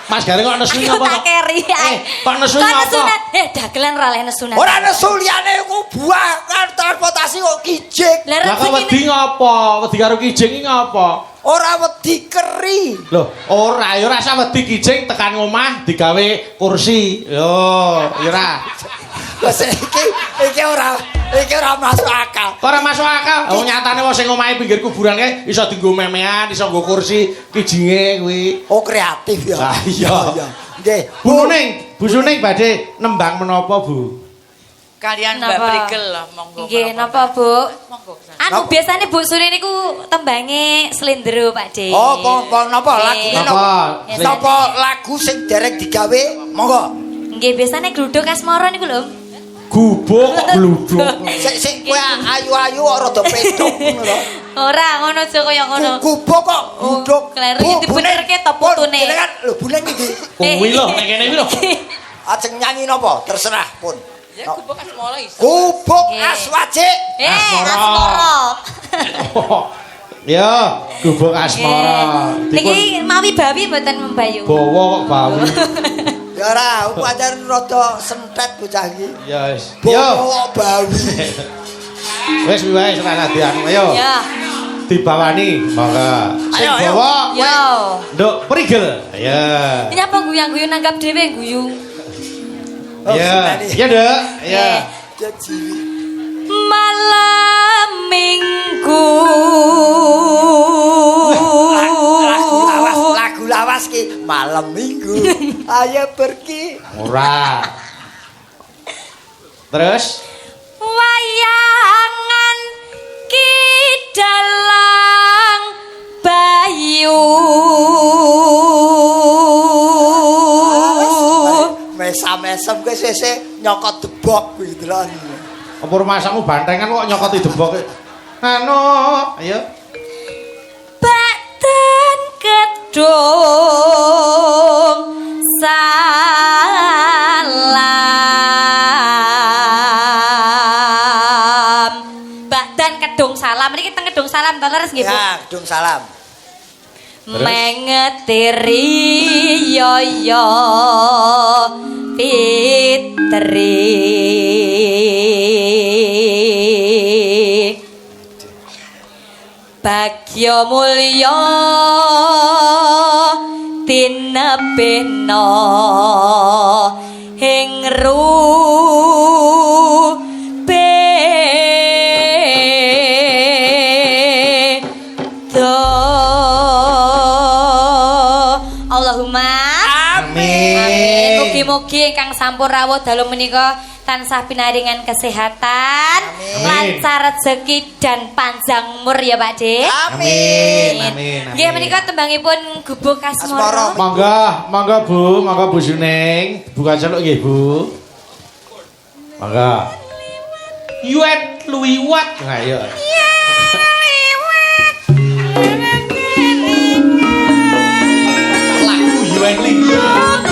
Mas Gareng kok nesu Aku apa? tak keri ae. Kok nesu apa? Dagelan ra leh nesunat. Ora nesu liyane ku buah kan transportasi kok kijing. Lah Lah kok rezekine wedi ngopo? Wedi karo kijing iki ngopo? Ora wedi keri. Loh, ora ya rasa wedi kijing tekan omah digawe kursi. Yo, ya ora. Wes iki ora masuk akal. Kok ora masuk akal. Oh nyatane wong sing omahe pinggir kuburan kae iso dienggo memean, iso nggo kursi kijinge kuwi. Oh kreatif ya. Lah iya. Nggih. Bu Suning badhe nembang menapa, Bu? Kalian Mbak Napa? Prigel lah monggo. Nggih, napa Bu? Monggo. Anu biasane Bu Suri niku tembange slendro Pak De. Oh, napa Nggih. lagune Napa? Biasane- napa lagu sing dereng digawe? Monggo. Nggih, biasane gluduk asmara niku lho. Gubuk kok gluduk. Sik kowe ayu-ayu kok rada pedhok ngono lho. Ora ngono aja kaya ngono. Gubuk kok duduk. Kleru dibenerke to putune. Jenengan lho bulan iki. Kuwi lho nek kene iki lho. Ajeng nyanyi napa? Terserah pun. Ya kubuk asmola iso. Gubuk Nggih. aswajik. Asmara. Ya, gubuk asmara. Niki mawi bawi mboten membayu. Bawa kok bawi. Ya ora, pancen rada sentet bocah iki. Ya wis. Yo. Bawa bawi. Wis wae ora dianu. Ayo. Ya. Dibawani, monggo. Sing Ayo, ayo. bawa Yo. Nduk Prigel. Ya. Nyapa guyu-guyu nanggap dhewe guyu. Ya. Ya, Nduk. Ya. Jadi Malam Minggu. lagu lawas ki malam minggu. Ayo pergi. Ora. Terus Wayangan Kidalang Bayu. Mesam-mesem ke sese nyokot debok kuwi delon. apa rumasamu bantengan kok nyokoti dembok. Anu, ayo. Badan kedung salam. Badan kedung salam. Niki teng kedung salam to leres nggih Bu? Ya, gedung salam. Mengetiri yo yo fitri Bagya mulya tinebena ing Allahumma amin. Mugi-mugi ingkang sampun rawuh dalu menika tansah pinaringan kesehatan, Amin. lancar rezeki dan panjang umur ya Pak De. Amin. Amin. Nggih menika tembangipun gubuk Asmara. asmara. Monggo Bu Suning. Buka celuk nggih, Bu. Monggo. Yuet luwiwat. Nah, ayo. Lagu Yuet liwat.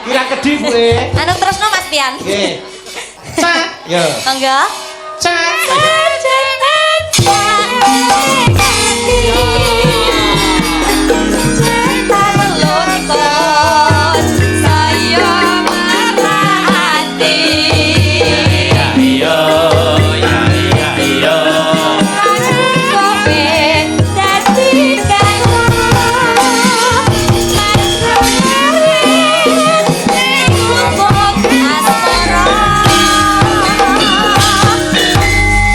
Kira kedhi Bu. Anu terusno Mas Pian. Nggih. Cak, yo. Monggo. Cak.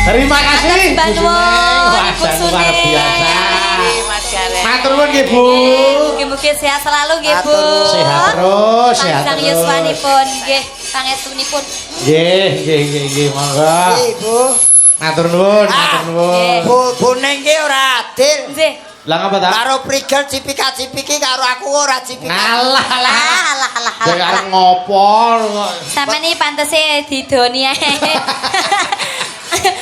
Terima kasih. Mbak Nuwun, Wah, luar biasa. Mas Gareng. Matur nuwun nggih Bu. Mugi-mugi sehat selalu nggih Bu. Sehat terus, sehat Sang terus. yuswanipun nggih, pangestunipun. Nggih, monggo. Ibu. Matur nuwun, matur nuwun. Bu ning ki ora adil. Nggih. Lah ngapa ta? Karo prigel cipika-cipiki karo aku ora cipika. Ngalah lah. Alah. Dek arep ngopo kok. Sampeyan iki pantese didoni ae.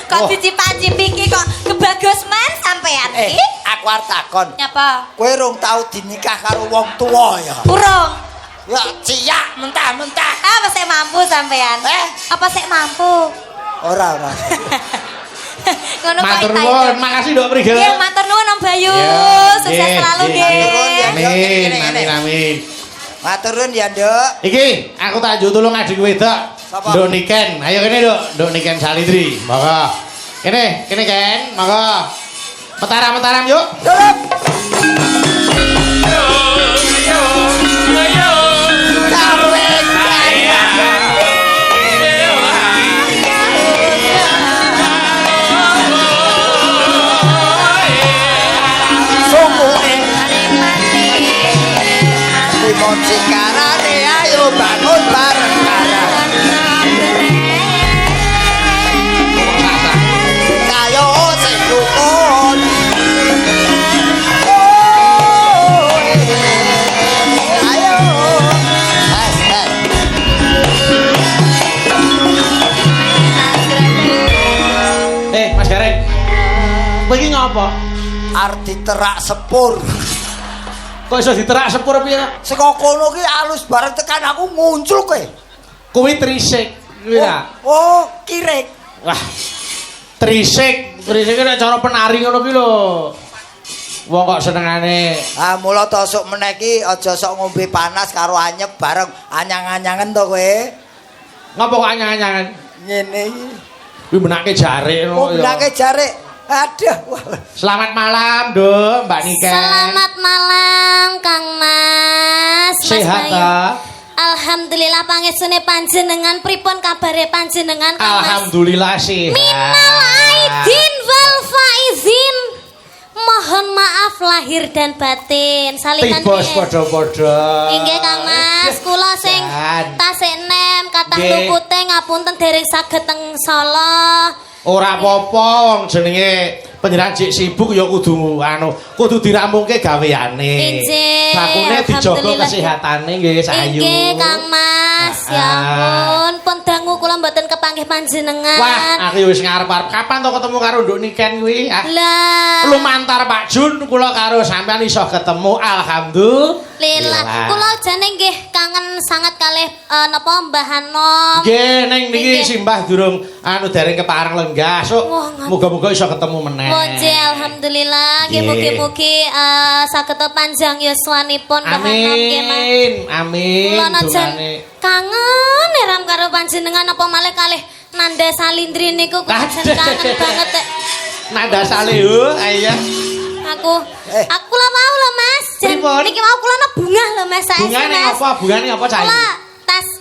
Kok dicipak-cipiki kok kebagus men sampean iki? Aku arep takon. Nyapa? Kowe rong tau dinikah karo wong tuwa ya? Urung. Ya ciyak mentah-mentah. Apa sik mampu sampean? Apa sik mampu? Ora. Ngono kok Matur ita nuwun, itu. makasih Nduk Prigel. Nggih, matur nuwun Om Bayu. Ya, Sukses nggih, selalu nggih. nggih. Amin. Matur nuwun ya, Nduk. Iki aku tak njuk tulung adik wedok. Sapa? Nduk Niken. Ayo kene Nduk Niken Salitri. Monggo. Kene Ken, monggo. Metaram yuk. Duruk. Cikarane ayo bangun bareng-bareng kayo sing rukun ayo Mas Gareng. Kowe iki ngopo? arep diterak sepur Kok iso diterak sepur piye to? saka kono ki alus bareng tekan aku muncul kowe Kuwi trisik. Kuwi ta. oh kirek Wah. Trisik nek cara penari ngono ki lho. Wong kok senengane. ah mula to sok meneh ki aja sok ngombe panas karo anyep bareng anyang-anyangen to kowe Ngopo kok anyang-anyangan? ngene iki Kuwi menake jarik oh ngono ya. bilangke jarik aduh wah. Selamat malam, Nduk, Mbak Niken. Selamat malam Kang Mas. Sehat ta? Alhamdulillah pangestune panjenengan pripun kabare panjenengan Kang Mas? Alhamdulillah sehat. Minal aidin wal faizin. Mohon maaf lahir dan batin. Salikan Tibos padha-padha. Inggih Kang Mas, kula sing Dan. tasik nem kathah Nggih. lupute ngapunten dereng saged teng Solo. Ora apa-apa wong jenenge panjenengan jek sibuk ya kudu diramungke gaweane. Injih, Bakune dijaga alhamdulillah. kesehatane nggih sayu. Inggih Kang Mas, ya ampun pun dangu kula mboten kepanggih panjenengan. Wah, aku wis ngarep-arep kapan to ketemu karo Nduk Niken kuwi? Lah. Lumantar Pak Jun kula karo sampean iso ketemu. Alhamdulillah. Lila, kula jane nggih kangen sangat kalih napa Mbah Hanom. Nggih, ning niki Nggih. simbah durung dereng kepareng lenggah. Sok Wah, ngaten. muga-muga iso ketemu meneh. Nggih, alhamdulillah. Nggih Nggih. mugi-mugi saged panjang yuswanipun Mbah Hanom nggih, Mas. Amin. Amin. Kula najan Dungane. kangen eram karo panjenengan apa malih kalih Nanda Salindri niku kula jan kangen banget. Nada salihu, ayo. Aku lah mau lho Mas. Jan Pripun? niki mau kula bungah lho Mas. Saestu, Bungane Mas. apa? Bungane apa cah? Kula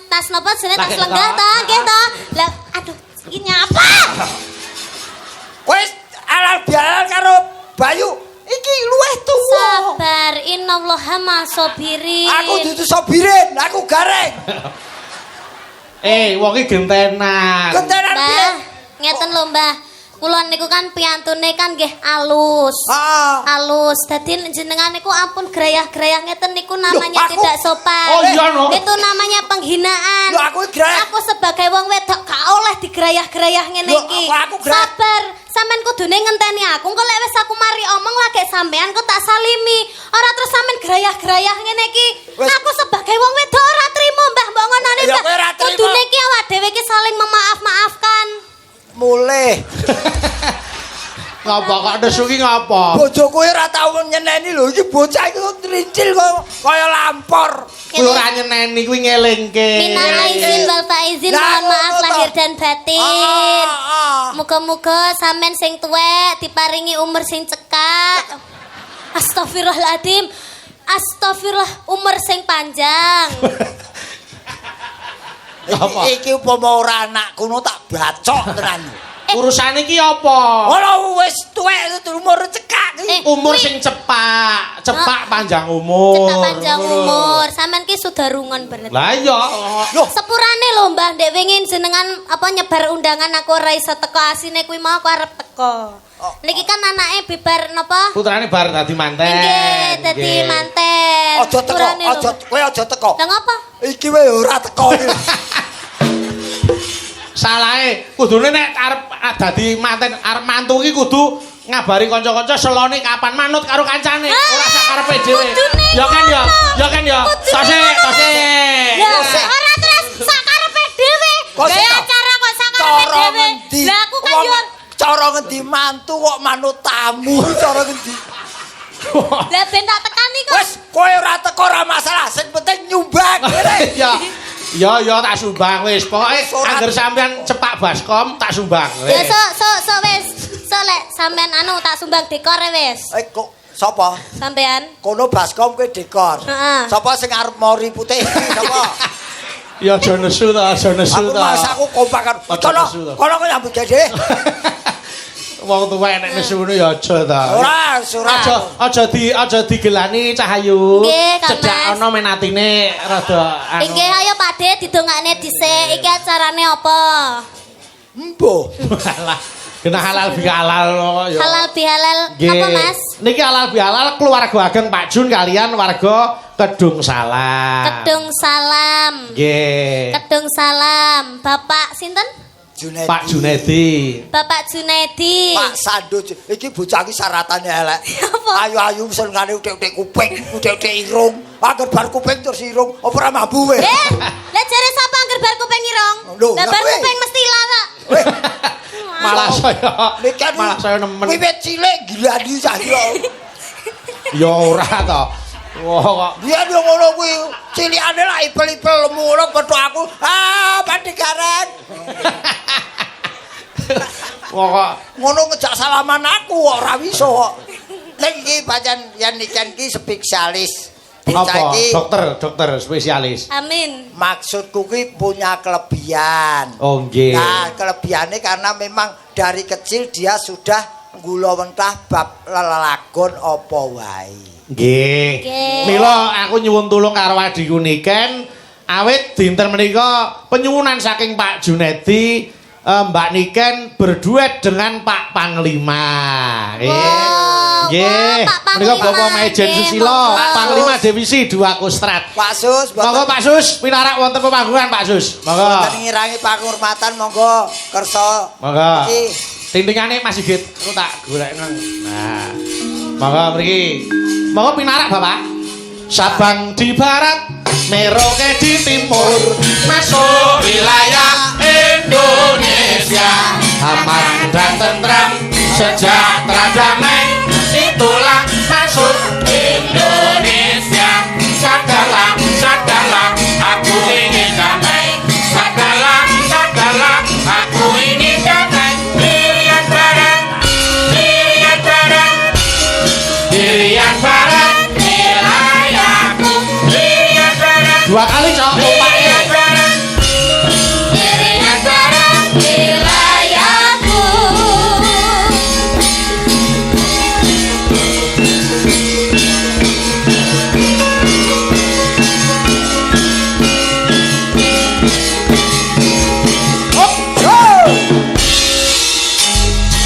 tas napa jenenge tas Lagi lenggah teko. to, nggih to. Lah aduh, iki nyapa? Wis alal bialal karo Bayu iki luwih tuwa. Sabar innallaha masabirin. Aku dudu sobirin, aku gareng. Wong iki gentenan. Gentenan piye? Mbah, ngeten lho Mbah. Kula niku kan piyantune kan nggih alus. Alus. Dadi jenengan niku ampun grayah-grayah ngeten niku namanya aku- tidak sopan. Oh, iya, no. Itu namanya penghinaan. Lho, aku grayah. Aku sebagai wong wedok gak oleh digrayah-grayah ngene Lho, iki. aku grayah. Sabar. Sampeyan kudune ngenteni aku. Engko lek wis aku mari omong lagi sampean kok tak salimi. Ora terus sampean grayah-grayah ngene iki. Wis. Aku sebagai wong wedok ora trimo Mbah, mbok ngonone Ya, Mbah. kowe ora trimo. Kudune iki awak dhewe iki saling memaaf-maafkan. Mulih. Ngapa kok nesu ki ngapa? Bojoku ora tau nyeneni lho iki bocah iki kok trincil kok kaya lampor. Kuwi ora nyeneni kuwi ngelingke. Minal aizin wal faizin, Lah, mohon maaf ngono lahir toh. dan batin. Ah. Muga-muga sampean sing tuwek diparingi umur sing cekak. Astagfirullahaladzim. Astagfirullah, umur sing panjang. Apa? Iki upama ora anakku no tak bacok tenan. Urusane iki apa? Ora wis tuwek umur cekak iki. Umur sing cepak panjang umur. Cekak panjang umur. Sampean ki sudarungan bener. Lah iya. Loh, Sepurane lho Mbah, ndek wingi jenengan apa nyebar undangan aku ora iso teko asine kuwi mau aku arep teko. Niki kan anake bibar napa? Putrane bar dadi manten. Nggih, dadi Nggih. manten. aja teko, Sepurane lho. aja kowe aja teko. Lah ngapa? Iki wae ora teko iki. Salahe kudune nek arep dadi manten arep mantu iki kudu ngabari kanca-kanca selone kapan manut karo kancane, ora sak karepe dhewe. kudune Ya kan ya, ya kan ya. Kudune Tasik. Lah ora terus sak karepe dhewe. Kok Gaya sik- acara kok sak karepe Cara dhewe. ngendi? Lah aku kan Wong yo cara ngendi mantu kok manut tamu cara ngendi? lah ben tak tekani kok. Wis kowe ora teko ora masalah, sing penting nyumbang ngene. Ya. Ya tak sumbang wis. Pokoke Surat. angger sampean cepak baskom tak sumbang. Ya Wis. sok wis. Sok lek sampean anu tak sumbang dekor wis. Kok sapa? Sampean. Kono baskom kowe dekor. Heeh. Sapa sing arep mori putih sapa? Ya aja nesu ta, aja nesu Aku ta. mas aku kompak karo Aja kono. nesu ta. Kono kok nyambut gede. Wong tuwek nek nesu ngono ya aja ta. Ora, ora. Aja digelani Cahayu. Nggih, Kang Cedak Mas. ana menatine rada anu. Inggih ayo Pakde didongakne dhisik. Iki acarane apa? Embo. Alah, kena halal bihalal ya. Halal bihalal Nggih. apa Mas? Niki halal bihalal keluarga ageng Pak Jun kalian warga Kedung Salam. Kedung salam. Nggih. Kedung salam. Bapak sinten? Junedi. Pak Junedi. Bapak Junedi. Pak Sando iki bocah iki syaratane elek. Apa? Ayu-ayu senengane uthik-uthik kuping, uthik-uthik irung. Angger bar kuping terus irung, apa ora mambu we? Lah jare sapa angger bar kuping irong? Loh, Lah lah bar kowe. kuping mesti lawak. Weh, Malah saya malah saya nemen. Wiwit cilik gilani saiki kok. Ya ora to. Wah kok Biyen yo ngono kuwi, cilikane lah ipel-ipel ngono petuk aku. Ah, pandegaren. wah kok Ngono ngejak salaman aku kok ora iso kok. Ning iki pancen yen niken iki spesialis. apa? Iki Dokter spesialis. Amin. maksudku kuwi punya kelebihan. Oh nggih. Nah, kelebihannya karena memang dari kecil dia sudah nggula wentah bab lelagon apa wae. Nggih. Nggih. Mila aku nyuwun tulung karo adhiku Niken awit dinten menika penyuwunan saking Pak Junedi Mbak Niken berduet dengan Pak Panglima. Nggih. wah, Pak Panglima, Menika Bapak Majen nggih, Susilo, monggo. Panglima Divisi 2 Kostrat. Pak Sus, Monggo Pak Sus, pinarak wonten pemanggungan Pak Sus. Monggo. boten ngirangi penghormatan monggo kersa. Monggo. Iki Tintingane Mas Sigit, aku tak golekno. Nah. Monggo mriki. Monggo pinarak Bapak. Sabang di barat, Merauke di timur, masuk wilayah Indonesia. Aman dan tentram, sejahtera damai, itulah masuk Indonesia. Sadarlah, sadarlah, aku ingin damai. Sadarlah, sadarlah, aku ingin damai. Irian barat, Irian barat, Irian barat, wilayahku. Irian barat, dua kali cok, lupanya. Irian barat wilayahku.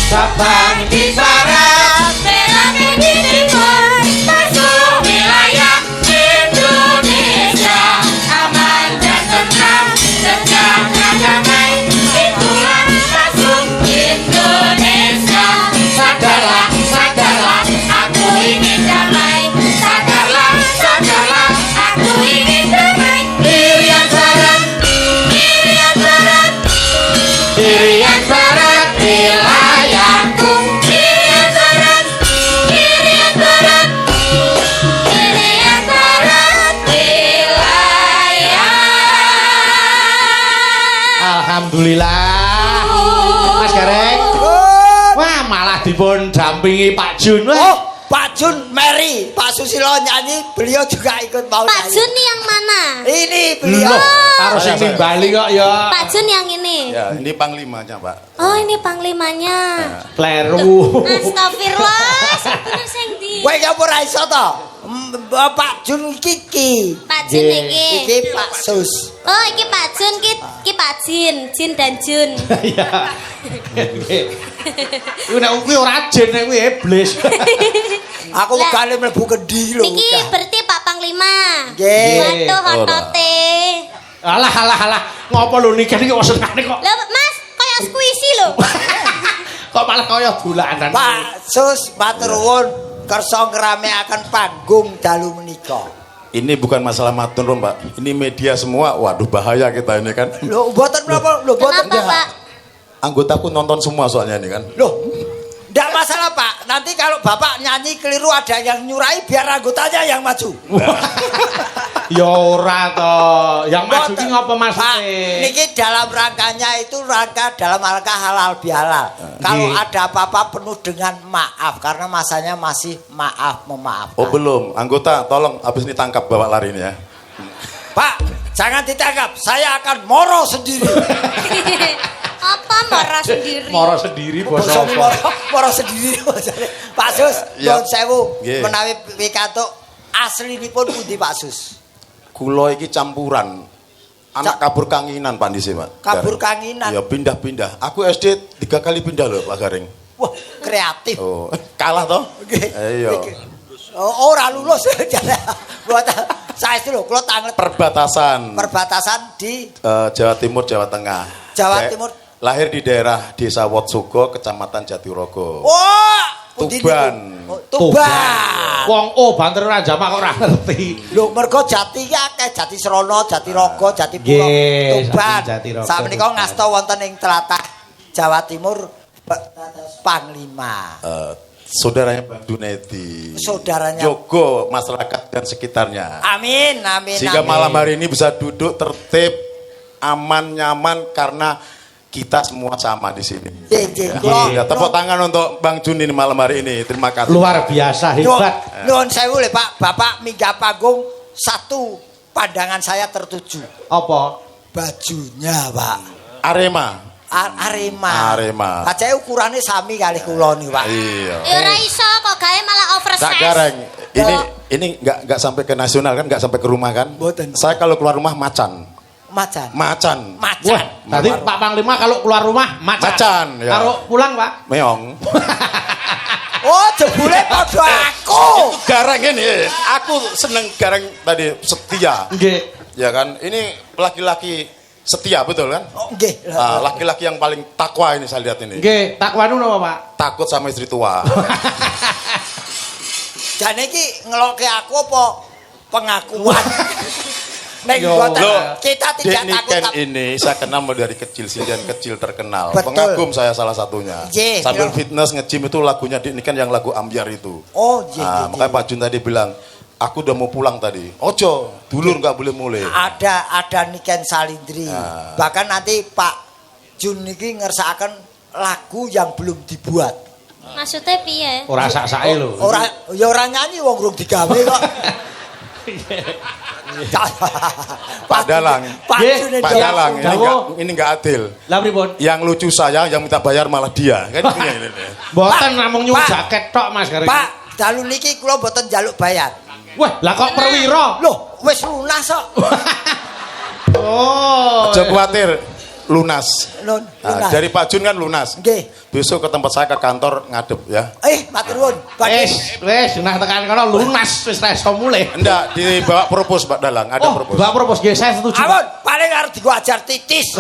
Sabang di barat, Merauke di timur, masuk wilayah Indonesia. Aman dan tentram, sejahtera damai, itulah masuk Indonesia. Sadarlah, sadarlah, aku ingin damai. Sadarlah, sadarlah, aku ingin damai. Irian barat, Irian barat, Irian barat, wilayahku. Irian barat, Irian barat, Irian barat, wilayah. Alhamdulillah. Mas Gareng. Wah, malah dipun dampingi Pak Jun. Wah. Oh, Pak Jun Mary, Pak Susilo nyanyi, beliau juga ikut mau Pak nyanyi. Jun nih yang mana? Ini beliau. Karo sing nimbali kok ya. Pak Jun yang ini. Ya, ini panglimanya, Pak. Oh, ini panglimanya. Kleru. Astagfirullah, sebenernya sing di. Kowe ya ora iso to? Pak Jun iki. Pak Jun iki. Iki Pak Sus. Oh, iki Pak Jun, iki Pak Jin, Jin dan Jun. Iya. Kuwi nek kuwi ora jin nek kuwi iblis. Aku Lah, kali mlebu kendi lho. Niki berarti Pak Panglima. Nggih. Waduh, hotote. Alah alah alah, ngopo lho nikah iki kok senengane kok. Lah, Mas, kaya squishy lho. Kok malah kaya dolanan. Pak Sus matur nuwun kersa ngramekaken panggung dalu menika. Ini bukan masalah matur, Pak. Ini media semua. Waduh, bahaya kita ini kan. Lho, mboten menapa? Lho, mboten. Kenapa, Pak? Anggotaku nonton semua soalnya ini kan. Loh, enggak masalah, Pak. Nanti kalau Bapak nyanyi keliru ada yang nyurai biar anggotanya yang maju. Ya ora to. Yang maju Mboten. ki ngopo Pak, maksude? niki dalam rangkanya itu dalam rangka halal bihalal. Kalau Nggih. ada apa-apa penuh dengan maaf karena masanya masih maaf memaafkan. Oh, belum. Anggota, tolong habis ini tangkap bawa lari ini ya. Pak, jangan ditangkap. Saya akan moro sendiri. Apa marah sendiri? Moro sendiri bos Bosok apa? moro sendiri. Pak Sus, Ya. nyuwun sewu Nggih. menawi pikantuk aslinipun pundi Pak Sus? Kulo iki campuran. Anak kabur kanginan Pak Dise, Pak. Kabur Gareng. kanginan. Ya pindah-pindah. Aku SD 3 kali pindah loh, Pak Gareng. Wah, kreatif. Oh, kalah toh? Nggih. Iya. Oh, ora lulus. Buat saestu lho, kula tanget Perbatasan perbatasan di Jawa Timur, Jawa Tengah. Jawa Saya Timur. Lahir di daerah Desa Wotsugo, Kecamatan Jatirogo. Wah, pundi Tuban. niku? Oh, Tuban. Wong banter ora jamak kok ora ngerti. Lho mergo Jati ki akeh, Jati Srana, Jati Raga, Jati Pura, Nggih, Tuban. Jati Raga, Sakmenika Tuban. ngasta wonten ing tlatah Jawa Timur Panglima. Saudaranya Bang Junedi. Saudaranya. Jogo masyarakat dan sekitarnya. Amin, amin, Sehingga amin. malam hari ini bisa duduk tertib, aman, nyaman karena kita semua sama di sini. Nggih, Ya, tepuk tangan untuk Bang Jun ini malam hari ini. Terima kasih. Luar biasa hebat. Nuwun sewu lho Pak, Bapak minggah panggung satu pandangan saya tertuju. Apa? Bajunya, Pak. Arema. Arema. Arema. Aja ukurannya sami kali kula nih, Pak. Iya. Ya ora iso kok gawe malah Tak oversize. gareng. Ini nggak sampai ke nasional kan, nggak sampai ke rumah kan? Mboten. Saya kalau keluar rumah macan. Macan. Macan. Macan. Wah, tadi Pak Panglima kalau keluar rumah macan. Macan, ya. Kalau pulang, Pak. Meong. Oh, jebule padha aku. Gareng ini, aku seneng gareng tadi setia. Nggih. Ya kan, ini laki-laki setia betul kan? Oh, nggih. Laki-laki yang paling takwa ini saya lihat ini. Nggih, takwanu napa, Pak? Takut sama istri tua. Jane iki ngelokke aku apa pengakuan. Neng Yo. boten Loh, kita tidak Dek takut. Niken ini saya kenal dari kecil, sindian kecil terkenal. Betul. Pengagum saya salah satunya. Ye, Sambil yo. fitness nge-gym itu lagunya Dek Niken yang lagu Ambyar itu. Oh, iya. Makanya Pak Jun tadi bilang, aku udah mau pulang tadi. Ojo, dulur nggak boleh mulai. Ada Niken Salindri. Nah. Bahkan nanti Pak Jun niki ngersakaken lagu yang belum dibuat. Maksudnya piye? Ora sak-sake lho. Ora ya ora nyanyi wong urung digawe kok. Pak Dalang. Pak Ye, Jun Pak itu- Dalang, Dawo. ini nggak adil. Lah pripun? Yang lucu saya, yang minta bayar malah dia. Kan ini. Mboten namung nyuwun Pak. jaket tok Mas Gareng. Pak, dalu niki kula mboten njaluk bayar. Wah, lah kok perwira? Loh, wis lunas kok. Oh. Jangan khawatir, lunas. Nun, Nah, lunas. dari Pak Jun kan lunas. Nggih. Besok ke tempat saya ke kantor ngadep ya. Matur nuwun. Wis, nah tekan kono lunas wis ra iso mulih. Enggak, dibawa propos Pak Dalang, ada Oh, propos. Mbak propos nggih saya setuju. Ampun, paling arep digo ajar titis.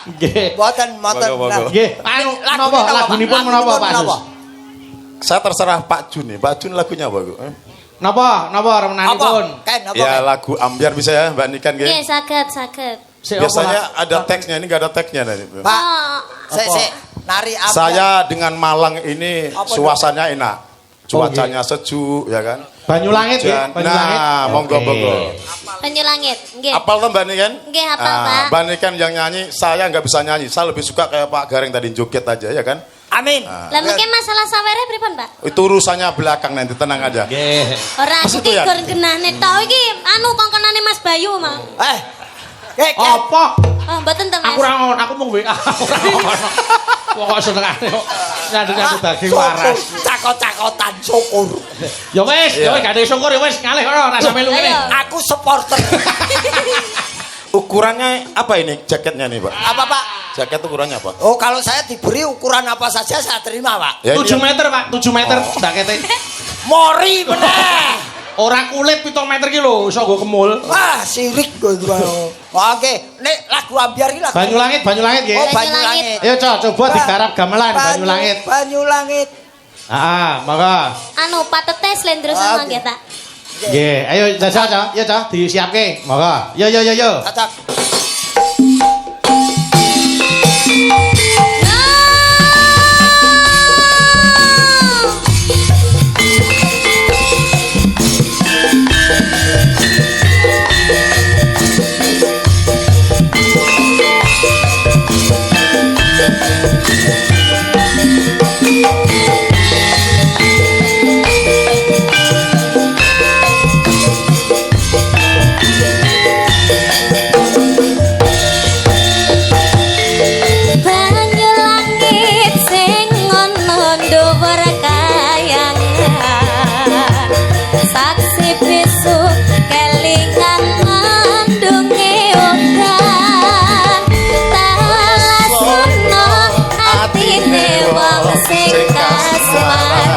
Nggih. Mboten mboten. Bagus. Nggih, anu napa lagunipun menapa Pak Sus? Saya terserah Pak Jun nih. Pak Jun lagunya apa, Bu? Napa remenanipun? Ken apa? Ya lagu Ambyar bisa ya Mbak Niken Nggih, nggih. saged. Sik, Biasanya apa, ada teksnya, ini nggak ada teksnya nih. Pak, Oh, sik nari apa? Saya dengan Malang ini Apa suasananya enak. Cuacanya sejuk ya kan. Banyulangit nggih, Hujan. Banyulangit. Nah, monggo Oke. monggo. Banyu langit. Nggih. Apal tuh Mbak Niken? Nggih, hafal, Pak. Mbak Niken yang nyanyi, saya nggak bisa nyanyi. Saya lebih suka kayak Pak Gareng tadi joget aja ya kan. Amin. Lah mungkin masalah sawere pripun, Pak? Itu urusannya belakang nanti, tenang aja. Nggih. Ora Mas iki itu ya? gur genahne tok iki anu kongkonane Mas Bayu mah. Ken. Apa? Oh, mboten to, Mas. Aku ora ngono, aku mung WA. Ora ngono. Pokok senengane kok nyandung-nyandung daging waras. Cakot-cakotan syukur. Ya wis, ya wis gak ada syukur ya wis ngalih ora rasa melu ngene. Ayo. Aku supporter. Ukurannya apa ini jaketnya nih Pak? Apa, Pak? Jaket ukurannya apa? Oh, kalau saya diberi ukuran apa saja saya terima, Pak. Ya, 7 ini- meter Pak, 7 meter jakete. Mori meneh. Ora kulit 7 meter ki lho, iso nggo kemul. Wah, sirik kowe iku. Oke, nek lagu Ambyar iki lagu. Banyulangit nggih. Oh, Banyu Banyu Langit. Langit. Ayo coba digarap gamelan Banyulangit. Banyu Langit. Monggo. Anu patete slendro Ah, sama nggih, Tak. Nggih, ayo jajal, Cok. Ya, Cok, disiapke. Monggo. Yo. Cocok. Banyu langit sing ngono dhuwur kayangan. Saksi bisu kelingan ngandunge udan. Talasno atine wong sing kasmaran.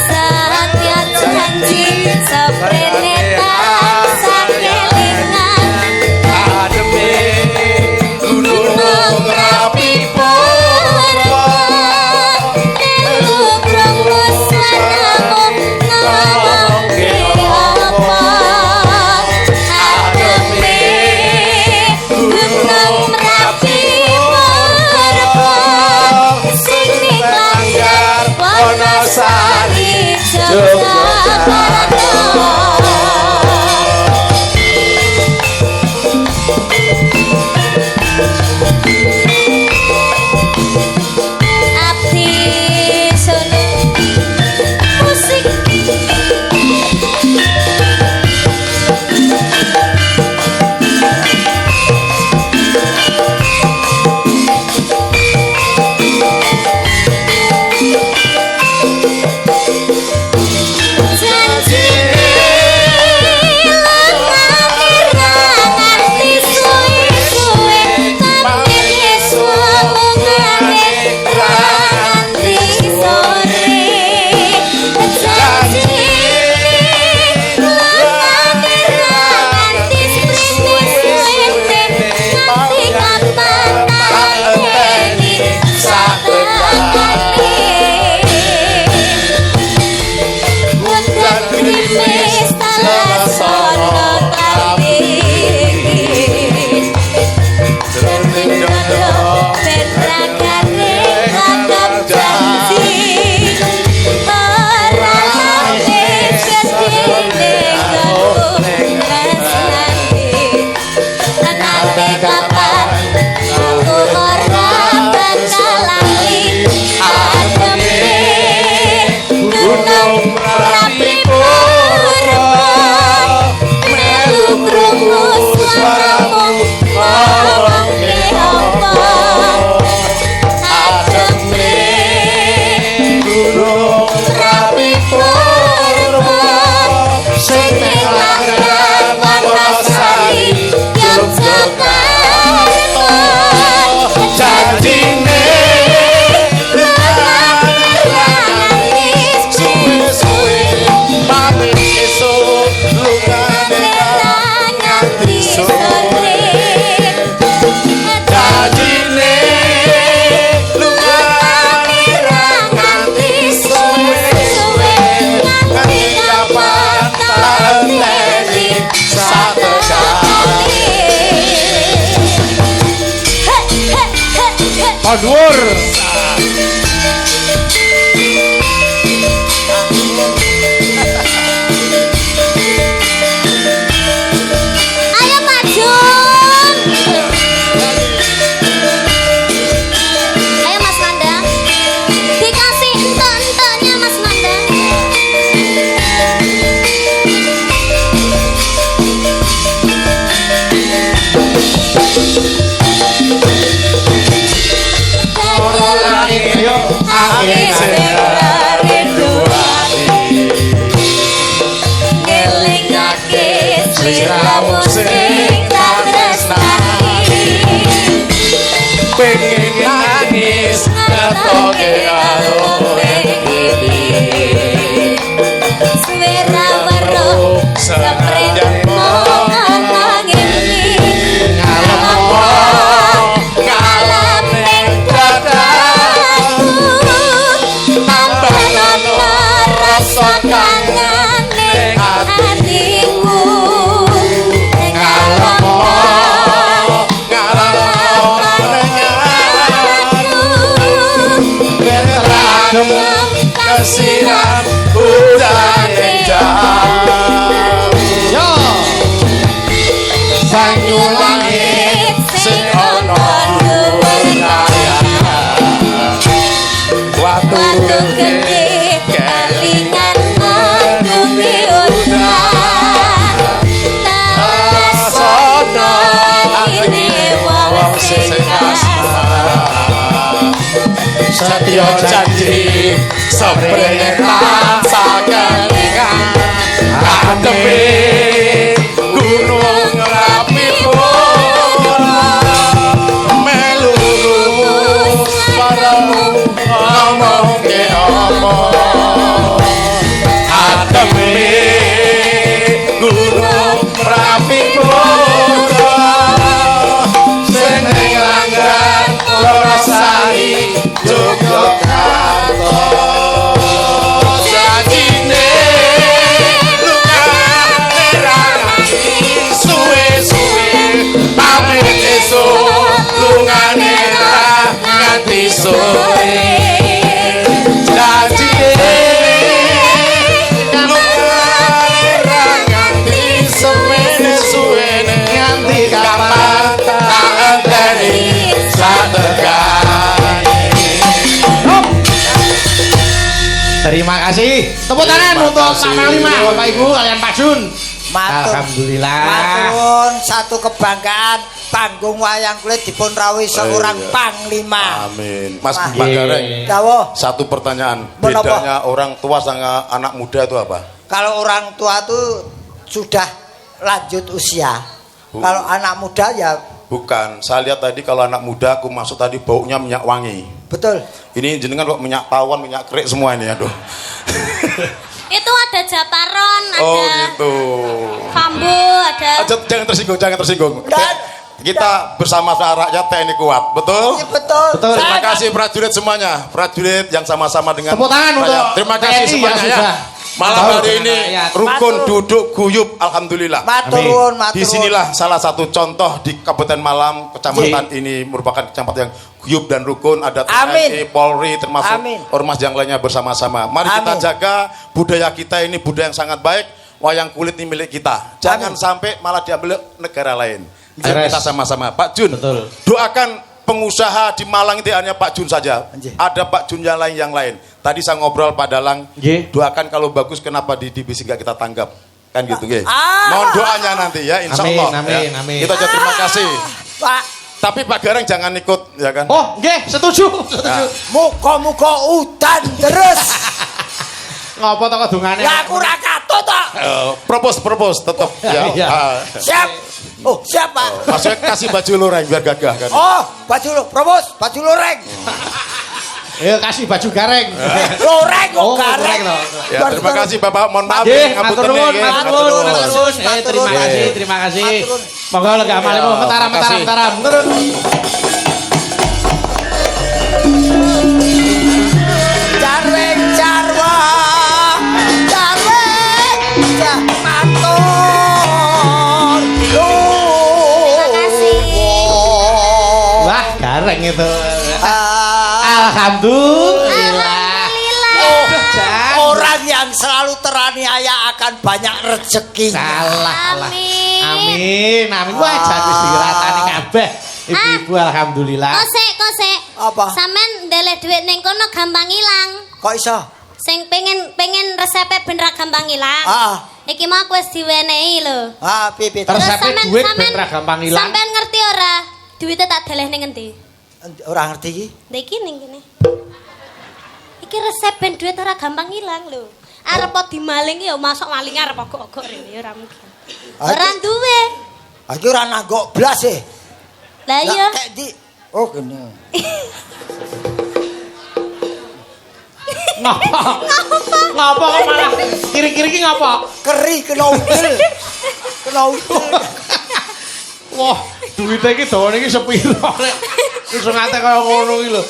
Satya janji seprene tansah kelingan. Gunung Merapi purba Elu krungu suaramu ngomongke apa Adepe Gunung Merapi purba Sing niklah Saka dhuwur. Ayo Pak Jun. Ayo Mas Nandang. Dikasih entok-entoknya Mas Nandang. Ayo angin rindu ngelingake sliramu sing tak tresnani. pengen nangis ngetoke karo Swera weruh seprene mongan ngene ngalem ning dadaku tambah rasa kangen ning atiku ngalem kesiram udan jauh Yo. banyu langit sing ana dhuwur kayangan watu gede kelingan ngombe udan tasono ini wong sing setya janji seprene tansah kelingan kadepe gunung rapi melu paramu ngomong ke omong kadepe gunung rapi sing langgan lorasai Yogyakarta janjine lungane rangi suwe-suwe pamit esuk lungane nganti sore janjine lungane nganti suwe-suwe nganti kapan tak enteni satekan. Terima kasih. Tepuk tangan Terima untuk Pak kasih. Malima, Bapak Ibu kalian Pak Jun. Matur. Alhamdulillah. Matur satu kebanggaan panggung wayang kulit dipun rawuhi seorang iya. panglima. Amin. Mas Wah. Mbak Gareng, Dawuh, satu pertanyaan. Menapa? Bedanya orang tua sama anak muda itu apa? kalau orang tua tuh sudah lanjut usia. Bu. Kalau anak muda ya Bukan. Saya lihat tadi kalau anak muda aku masuk tadi baunya minyak wangi. betul. Ini jenengan kok minyak tawon, minyak kerik semua ini, aduh. itu ada japaron, ada Oh gitu. bambu, ada Jangan tersinggung, jangan tersinggung. Dan- Kita bersama rakyat TNI kuat, betul? Iya, betul. Betul. Terima kasih prajurit semuanya, prajurit yang sama-sama dengan Tepuk tangan untuk rakyat. Terima kasih TNI semuanya yang ya. sudah Malam tahu hari dengan ini rakyat. rukun Matur. duduk guyup, alhamdulillah. Maturun, maturun. Disinilah salah satu contoh di Kabupaten Malang, kecamatan ini merupakan kecamatan yang guyup dan rukun. Ada Amin. TNI, Polri, termasuk Amin. ormas yang lainnya bersama-sama. Mari kita Amin. jaga budaya kita ini, budaya yang sangat baik. Wayang kulit ini milik kita. Jangan Amin. sampai malah diambil negara lain. Jadi Beres. kita sama-sama. Pak Jun, Betul. doakan pengusaha di Malang itu hanya Pak Jun saja. Anjir. Ada Pak Jun yang lain. Tadi saya ngobrol Pak Dalang. Nggih. Doakan kalau bagus kenapa di divisi nggak kita tanggap. Kan gitu, nggih. Ah. Mohon doanya nanti ya, insya Amin, Allah. amin, ya. amin. Kita ucap terima kasih. Pak, Tapi Pak Gareng jangan ikut, ya kan? Oh, nggih, setuju. Setuju. muka-muka udan terus. Ngopo to kedungane? Ya aku ra katut tok. Propose tetap ya. Iya. Ah. Siap. Oh, siap, Pak. Maksudnya kasih baju loreng biar gagah kan. Oh, baju lo, probos, baju loreng. Ayo kasih baju gareng. Loreng kok Oh, gareng. loreng toh. Ya, terima kasih Bapak. Mohon maaf Nggih, ngapunten matur nih, nuwun, nggih. matur Matur nuwun, nuwun. matur nuwun. Terima Matur kasih, nuwun. terima kasih. Matur nuwun. Monggo lega malih mentaram, makasih. mentaram, turun. Jarweng jarwa. Jarweng matur. Terima kasih. Wah, gareng itu. Ah, Alhamdulillah. Jan. Orang yang selalu teraniaya akan banyak rezeki. Salah. Amin. Amin. Amin. Wah, jan wis diratani kabeh. Ibu-ibu alhamdulillah. Kosek. Apa? Sampean ndeleh dhuwit ning kono gampang ilang. Kok iso? Sing pengen resepe ben ra gampang ilang. Ah. Iki mau aku wis diwenehi lho. Pipi. Terus sampe duit ben ra gampang ilang. Sampean ngerti ora? Duwite tak deleh ning endi? Ora ngerti iki. Ndek iki ning kene. Iki resep ben duit ora gampang ilang lho. Arep dimaling ya masuk maling arep ogok-ogok rene ora mungkin. Ora duwe. Iki ora nanggok blas e. Lah iya. Kayak di oh gini. Ngapa kok malah kiri-kiri ki ngapa? Keri kena udel. Kena udel. Wah, duwite iki dawane iki sepiro rek. Wis ngate kaya ngono iki lho.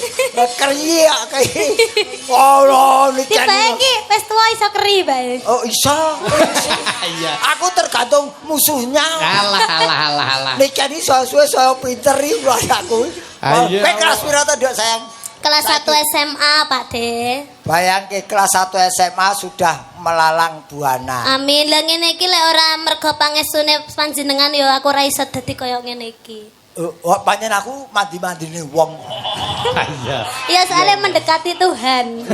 Keri ya kayak. Oh, niki. Tiba iki wis tuwa iso keri bae. Oh, iso. Iya. Aku tergantung musuhnya. Alah. Niki ini suwe-suwe saya pinter iki aku. Ayo. Kowe kelas pira to, Dok, sayang? Kelas 1 SMA, Pak De. Bayangke kelas 1 SMA sudah melalang buana. Amin. Lah ngene iki lek ora mergo pangestune panjenengan ya aku ora iso dadi kaya ngene iki. Pancen aku mandi-mandine wong. Iya. Ya soalnya mendekati Tuhan.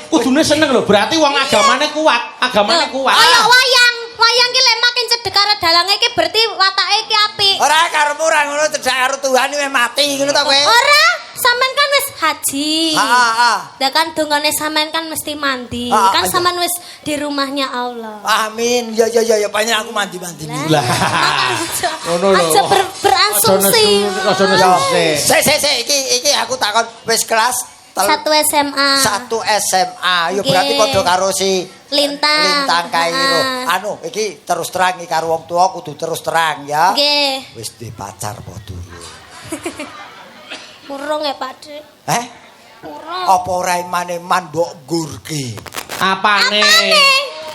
Kudune seneng lho, berarti wong agamane kuat. Agamane kuat. Kaya wayang. Wayang ki lek makin cedhek karo dalange iki berarti watake iki apik. Ora karemu ora ngono cedhak karo Tuhan iki mati ngono ta kowe? Ora, sampean kan wis haji. Heeh. Lah kan dongane sampean kan mesti mandi. Kan sampean wis di rumahnya Allah. Amin. Ya pancen aku mandi-mandine. Lah. Ngono lho. Aja beransumsi. Aja nesu. Sik iki aku takon wis kelas 1 SMA. 1 SMA. Yo Nggih. berarti padha karo si Lintang. Kairo. Anu iki terus terang iki karo wong tua kudu terus terang ya. Nggih. Wis di pacar apa durung? Urung ya, Pak De. Urung. Apa ora iman mbok gurke? Apane?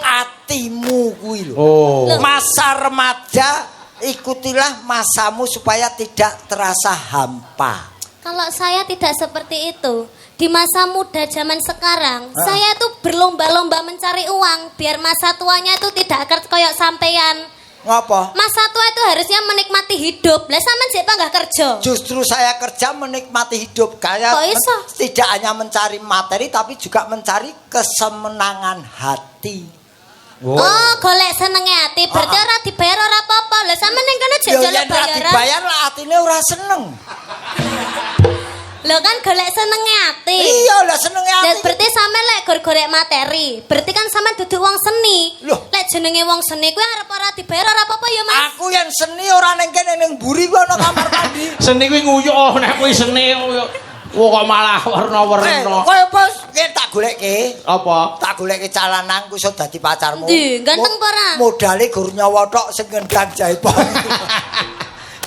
Atimu kuwi lho. Oh. Masa remaja ikutilah masamu supaya tidak terasa hampa. Kalau saya tidak seperti itu. Di masa muda zaman sekarang, saya tuh berlomba-lomba mencari uang biar masa tuanya itu tidak kayak sampean. Ngapa? Masa tua itu harusnya menikmati hidup. Lah sampean sik enggak kerja. Justru saya kerja menikmati hidup. Kayak Kok iso? tidak hanya mencari materi tapi juga mencari kesemenangan hati. Oh, golek senenge ati. Berarti ora dibayar ora apa-apa. Lah sampean ning kene jek Yo njaluk yen ora bayaran. dibayar lah atine ora seneng. Lho kan golek senenge ati. Iya lah senenge Lah ati. berarti sampean lek gorek materi. Berarti kan sampean dudu wong seni. Loh. Lek jenenge wong seni kuwi arep ora dibayar ora apa-apa ya, Mas. Aku yang seni ora ning kene ning mburi ku ana kamar mandi. Seni kuwi nguyuh nek kuwi seni nguyuh. Wah kok malah warna-warna. Kowe bos, tak goleke. Apa? Tak goleke calanang ku iso dadi pacarmu. Ndi, ganteng apa ora? Modale gur nyawa tok sing ngendang jaipon.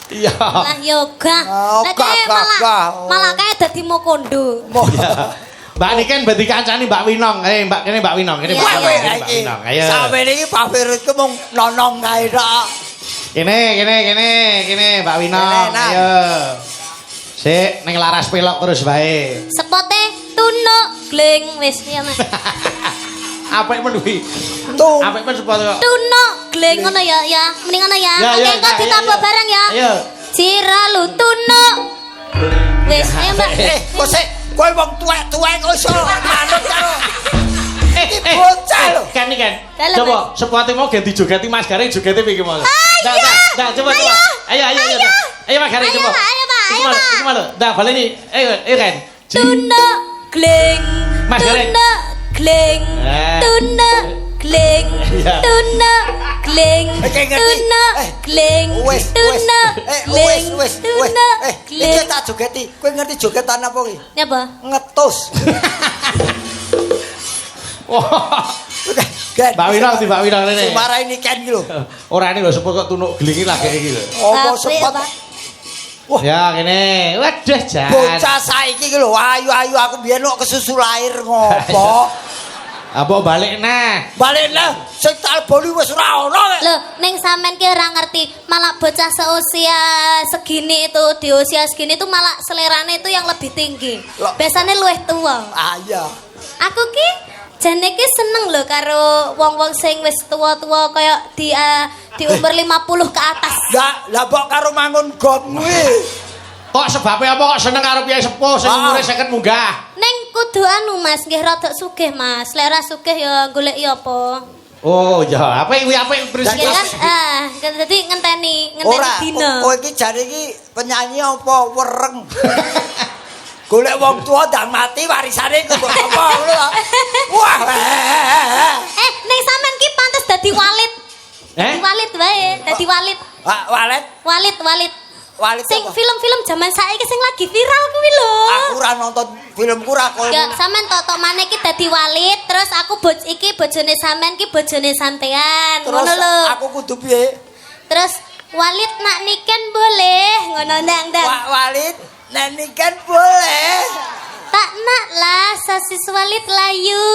Iya. Lah yoga. Oh, Lah kae gah. malah kae dadi mokondo. Mbak Niken berarti kancani Mbak Winong. Mbak kene Mbak Winong, kene Iya, Mbak iya. Winong, kene Mbak Winong. Ayo. Sampe niki favoritku mung nonong kae tok. Kene Mbak Winong. Kene, Nak. Ayo. Sik ning laras pelok terus bae. Sepote tunuk gleng wis ya, Mas. Apik men kuwi. Tuh. Apik men sepatu kok. Tunuk gleng ngono ya, mending ngono ya. Ya, ya, Oke, kok ya, ditambah ya. bareng ya. Ayo. Ciralu tunuk. Wis, ayo Mbak. Kok sik kowe wong tuwek-tuwek kok iso manut karo bocah lho. Kan. Dalam, Coba sepatu mau ganti jogeti Mas Garing jogeti piye mau. Dah, coba. Ayo. Ayo Mas Garing coba. Ayo, Pak. Gimana? Dah, balik nih. Ayo kan. Tunuk gleng. Mas Garing. Tunuk gleng. Tunuk gleng. Iya. Tunuk gleng. Kayak ngerti. Tunuk gleng. Wes. Tunuk gleng. Wes. Tunuk Iki gleng. tak jogeti. Kowe ngerti jogetan apa iki? Nyapa? Ngetus. Wah. Gen. Mbak Winong rene. Sumara ini kan iki lho. Ora ini lho sepatu kok tunuk gelingi lagi iki lho. Apa Apik, sepet Pak. Ya kene. Waduh jan. bocah saiki iki lho ayu-ayu aku biyen kok kesusu lahir ngopo. Apa balik neh? Balik lah, sing talboni wis ora ono. Loh, ning sampean ki ora ngerti, malah bocah seusia segini itu di usia segini itu malah selerane itu yang lebih tinggi. Loh. Biasanya luwih tua. Ah iya. Aku ki jane ki seneng lho karo wong-wong sing wis tua-tua kaya di umur 50 ke atas. Lah mbok karo mangun gom kuwi. Kok sebabnya apa kok seneng karo piye sepuh sing umure 50 munggah? Ning kudu anu Mas, nggih rada sugih Mas. Lek ora sugih ya goleki apa? Oh ya, apa prinsip. Ya kan dadi ngenteni Ora, dina. kowe iki jare iki penyanyi apa wereng. Golek wong tua ndang mati warisane kok apa ngono ta. Wah. Ning sampean ki pantes dadi walit. Dadi walit wae, dadi walit. Walet, Walit. walet. Sing apa? film-film zaman saiki sing lagi viral kuwi lho. Aku ora nonton filmku ra koyo. Ya, sampean tok maneh ki dadi walit, terus aku iki bojone sampean ki bojone sampean. Terus Ngono lho. aku kudu piye? Terus walit nak niken boleh, ngono ndang. Walit nek niken boleh. Tak nak lah sosis walit layu.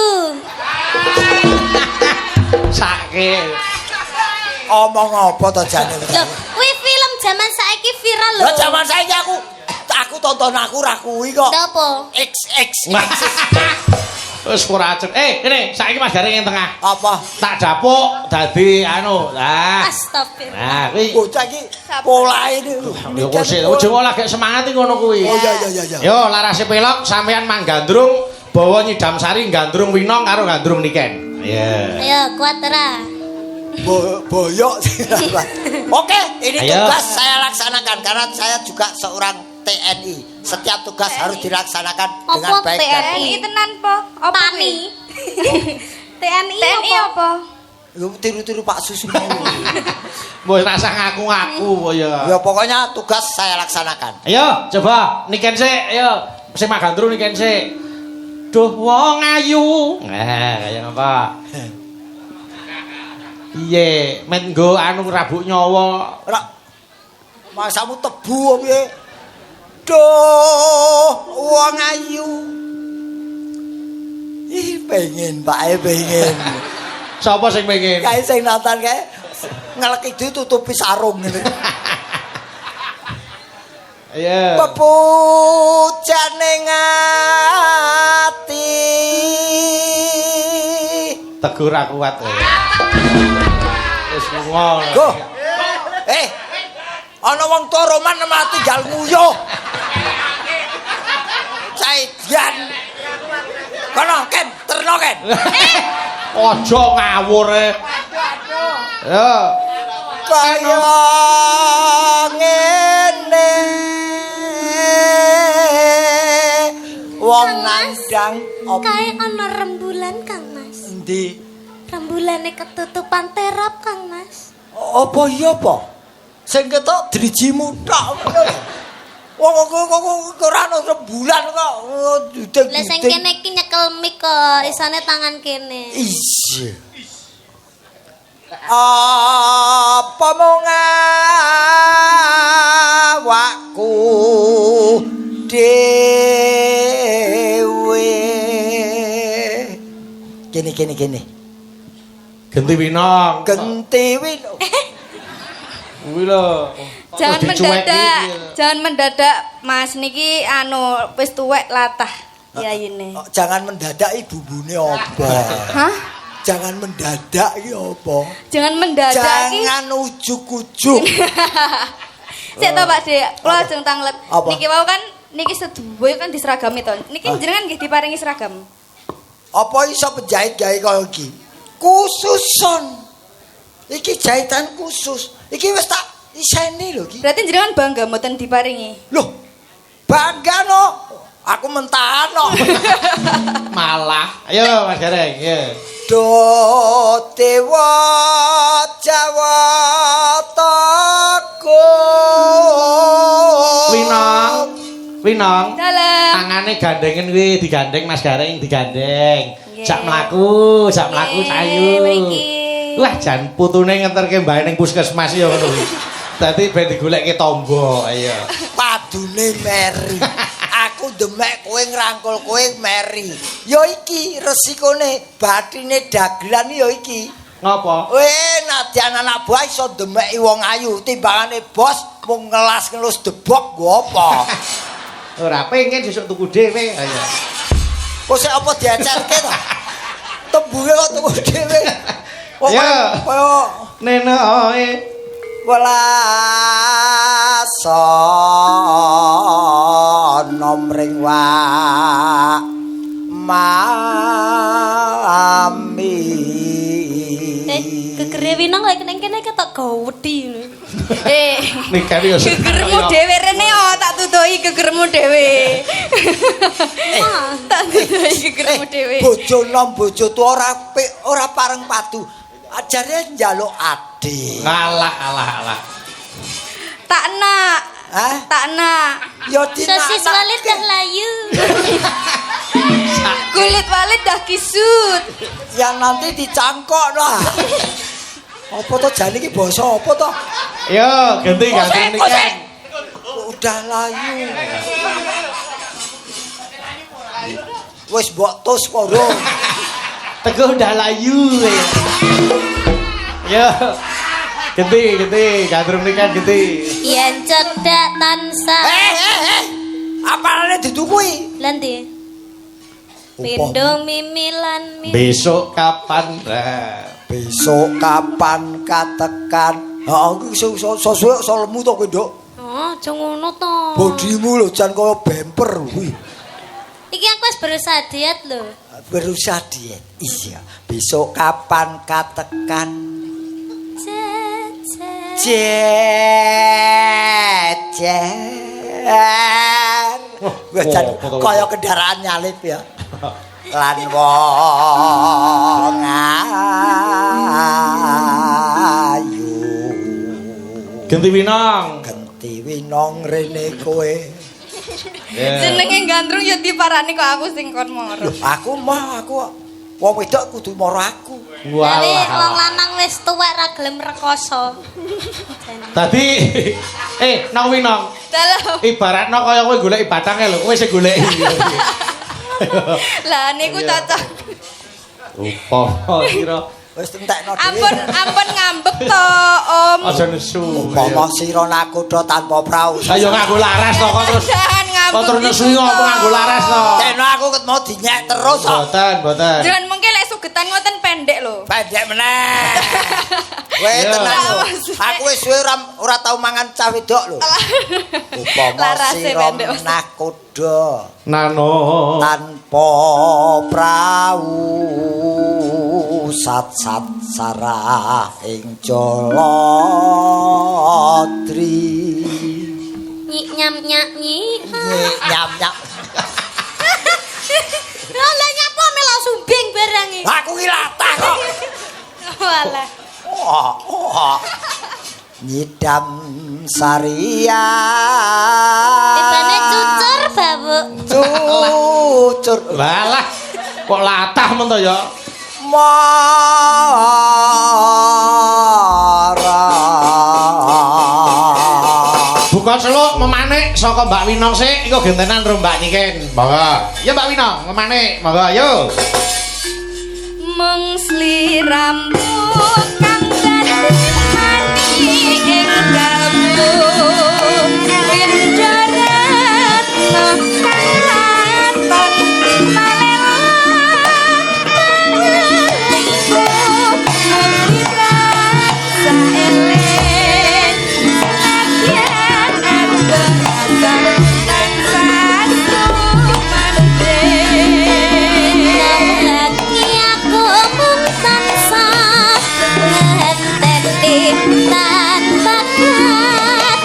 Sakit. Omong apa to jane? Loh, kuwi film zaman saiki viral lho. Lah jaman saiki aku tonton aku ra kuwi kok. Lha apa? XX. Wis ora acet. Kene saiki Mas Garing ing tengah. Apa? Tak dapuk dadi anu. Lah. Astagfirullah. Nah, kuwi Bocah iki polahe yo kok sik ojo lagi semangat iki ngono kuwi. Oh iya. Yo larase pelok sampean manggandrung bawa nyidam sari gandrung winong karo gandrung niken. Iya. Ayo kuat ora. Boyok. Oke, ini Ayo. tugas saya laksanakan karena saya juga seorang TNI. Setiap tugas harus dilaksanakan dengan Apa baik dan TNI tenan po? Apa Tani? TNI apa? Yo tiru-tiru Pak Susu. Mbok rasa ngaku-ngaku ya. Ya pokoknya tugas saya laksanakan. Ayo coba niken sik, ayo. Sing magandrung niken sik. Duh wong ayu. Nah, kaya apa? Iye, men nggo anu rabuk nyawa. Ora masamu tebu piye? Duh, wong ayu. Ih, pengen Pak, pengen. Sapa sing pengen? Kae sing nonton kae ngeleki ditutupi sarung ngene. Iya. Pepujane ngati. Tegur ra kuat. Wis lunga. Go. Ana wong tuwa roman malah tinggal nguyuh. Caidian. Kono Ken, terno Ken. Aja ngawur e. Ya. Kaya ngene. Wong nandang Kae ana rembulan Kang Mas. endi? Rembulane ketutupan terap Kang Mas. Apa iya apa? Sing ketok drijimu tok. Wong kok ora ono rembulan kok. Dudek. Lah sing kene iki nyekel mik kok, isane tangan kene. Iya. Apa mung awakku dhewe. Kene. Genti winong. Genti winong. Kuwi lho. Jangan Wis dicueki mendadak, iki. jangan mendadak Mas niki anu wis tuwek latah yayine. Jangan mendadak bubune apa? Hah? Jangan mendadak iki apa? Jangan mendadak iki. Jangan ujuk-ujuk. Sik to Pak Dik, kula ajeng tanglet. Apa? Niki wau kan niki seduwe kan diseragami to. Niki jenengan nggih diparingi seragam. Apa iso penjahit gawe kaya iki? Khususon. Iki jahitan khusus. Iki wis tak iseni lho iki. Berarti jenengan bangga mboten diparingi. Loh. Bangga no. Aku mentahan no. Malah. Ayo Mas Gareng, ya. Do dewa Jawa takut. Winong. Dalem. Tangane gandengen kuwi digandeng Mas Gareng digandeng. Nggih. Jak mlaku Nggih, cayu. mriki. Wah, jan putune ngeterke mbae ning puskesmas ya ngono kuwi. Dadi ben digolekke tombo, ayo. Padune meri. Aku aku demek kowe ngrangkul kowe meri. Ya iki resikone bathine dagelan ya iki. Ngapa? Nadyan anak buah iso demeki wong ayu timbangane bos mung ngelas-ngelus debok nggo apa? Ora pengen sesuk tuku dhewe. Ayo. Kok sik apa diecerke to? Tembunge kok tuku dhewe. Ya. Kaya Nenoke welasa nomring wa mami. Gegere winong lek ning kene ketok gawedi. nikah yo. Gegermu dhewe rene tak tutuhi gegermu dhewe. Tak tutuhi gegermu dhewe. Bojo nom bojo tuwa ora pareng padu. Ajare njaluk ade. Alah. Tak nak. Hah? Tak nak. Yo dina. Sosis walit dah layu. Kulit walit dah kisut. Ya nanti dicangkok lah. Apa to jane iki basa apa to? Yo, ganti nikah. Udah layu. Wis mbok tus karo. Teguh udah layu. Yo. Ganti, kadrung nikah ganti. Yen cedak tansah. Apalane ditukui? Lan ndi? Pindho mimilan Besok kapan? Besok kapan katekan? Aku iso lemu to kowe, Nduk. Oh, aja ngono to. Bodimu lho jan kaya bemper kuwi. Iki aku wis berusaha diet lho. Berusaha diet. Iya. Besok kapan katekan? Jejer. Wis jan kaya kendaraan nyalip ya. Lan wong ayu. Ganti winong. Genti winong rene kowe. Jenenge gandrung ya diparani kok aku sing kon moro. Aku wong wedok kudu moro aku. Jadi wong lanang wis tuwek ra gelem rekoso. Tadi nang winong. Dalam. Ibaratno kaya kowe golek batange lho, kowe sing goleki. Lah niku cocok. Upama kira Wis entekno dhewe. Ampun ngambek to, Om. aja nesu. Umpama sira nakuda tanpa prau. Ayo nganggo laras to kok terus. Jangan ngambek. Kok terus nesu apa nganggo laras to? Tekno aku ket mau dinyek terus kok. Boten. Jangan mengke lek sugetan ngoten pendek lho. Pendek meneh. Weh Iya. tenan lho. Aku wis suwe ora tau mangan cah wedok lho. Upama Larase sira pendek, Mas. nakuda Nano. tanpa prau sat-sat sarah ing Jolodri. Nyik nyam nyak nyik. Nyam-nyam. Lah nyapa melo sumbing barang iki. Aku ki latah kok. Walah. Nyidam Saria. Tibane cucur babuk. Cucur. Walah. Kok latah men to ya? Mara. Buka seluk memanik saka Mbak Winong sik iku gentenan karo Mbak Niken. Monggo. Ya Mbak Winong, memanik. Monggo ayo. Mung slirampuk kang dadi mani ing kalbu. Pindarat katon Lagi aku mung tansah ngenteni tanpa kat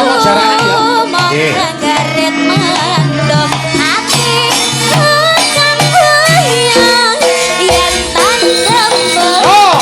apa jarane ya? Nggih. Garet mendok ati kang goyang yen tan kembang. Oh.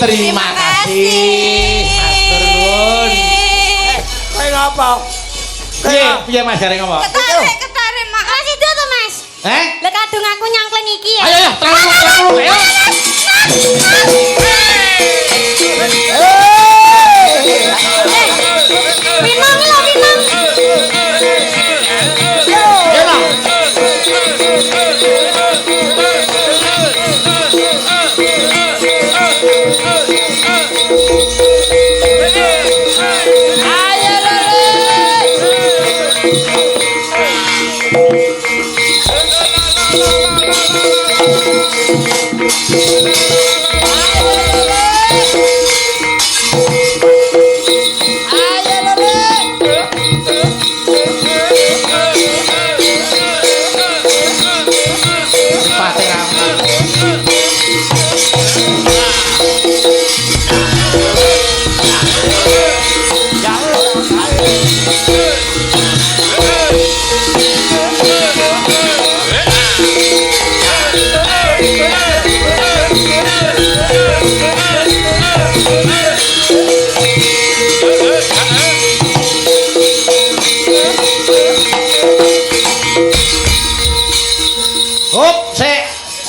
terima kasih. Matur nuwun. Kowe ngapa? Piye Mas Gareng apa? Ketarik Mak. Mas itu tuh Mas. Lah kadung aku nyangkling iki ya. Ayo terang. Ayo. Minang lho, minang.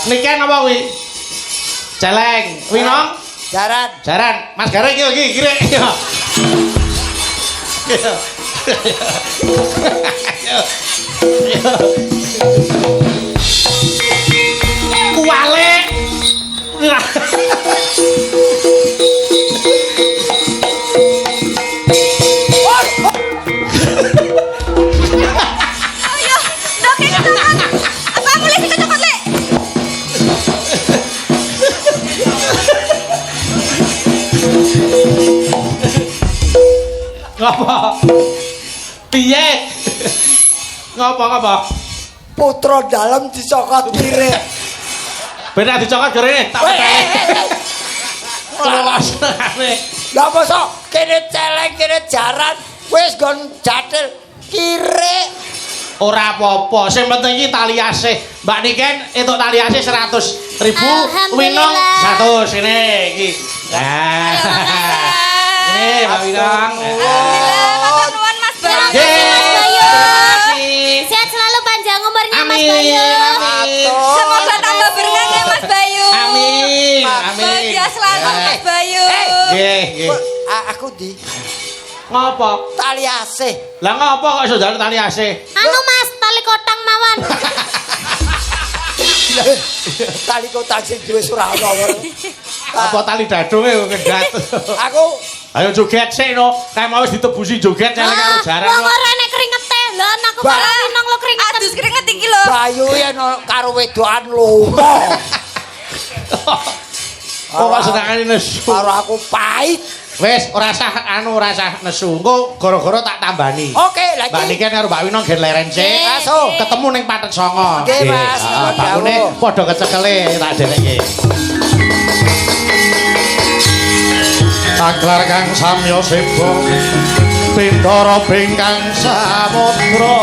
Niken apa kuwi? Celeng, Winong? Jaran. Jaran. Mas Gareng iki kirek. Kuwale. Ngapa? Piye? Ngapa? Putra dalem dicokot kire. Ben nek dicokot gerene tak peteli. Terus Lah mosok kene celeng kene jaran wis gon jathil kire. ora apa-apa, sing penting iki tali asih. Mbak Niken entuk tali asih 100.000, Winong 100 ini iki. Nah. Ini Mbak Winong. Matur nuwun Mas Bayu. Mas Bayu. Terima Sehat selalu panjang umurnya Mas Amin. Bayu. Semoga tambah berkah ya Mas Bayu. Amin. Bahagia selalu Mas Bayu. Nggih, nggih. Aku di Ngapa? tali asih. Lah ngapa kok iso njaluk tali asih? Anu Mas, tali kotang mawon. Tali kotak sing duwe Surabaya. Apa tali dadunge kok kendhat. Aku Ayo joget sik no. Kae mau wis ditebusi joget celeng karo jaran. Wong ora nek kringete. Lah aku karo Winong lo kringeten. Adus keringet iki lho. Bayu yen karo wedokan lomo. Kok kok senengane nesu. Karo aku pahit. Wis ora usah ora usah nesu. Engko gara-gara tak tambani. Oke, lagi. Mbak Niken karo Mbak Winong gen leren sik. Langsung. Ketemu ning Patet Songo. Nggih, Mas. Bakune padha kecekele tak dhewekke. Taklar kang samya seba Bendara bingkang samudra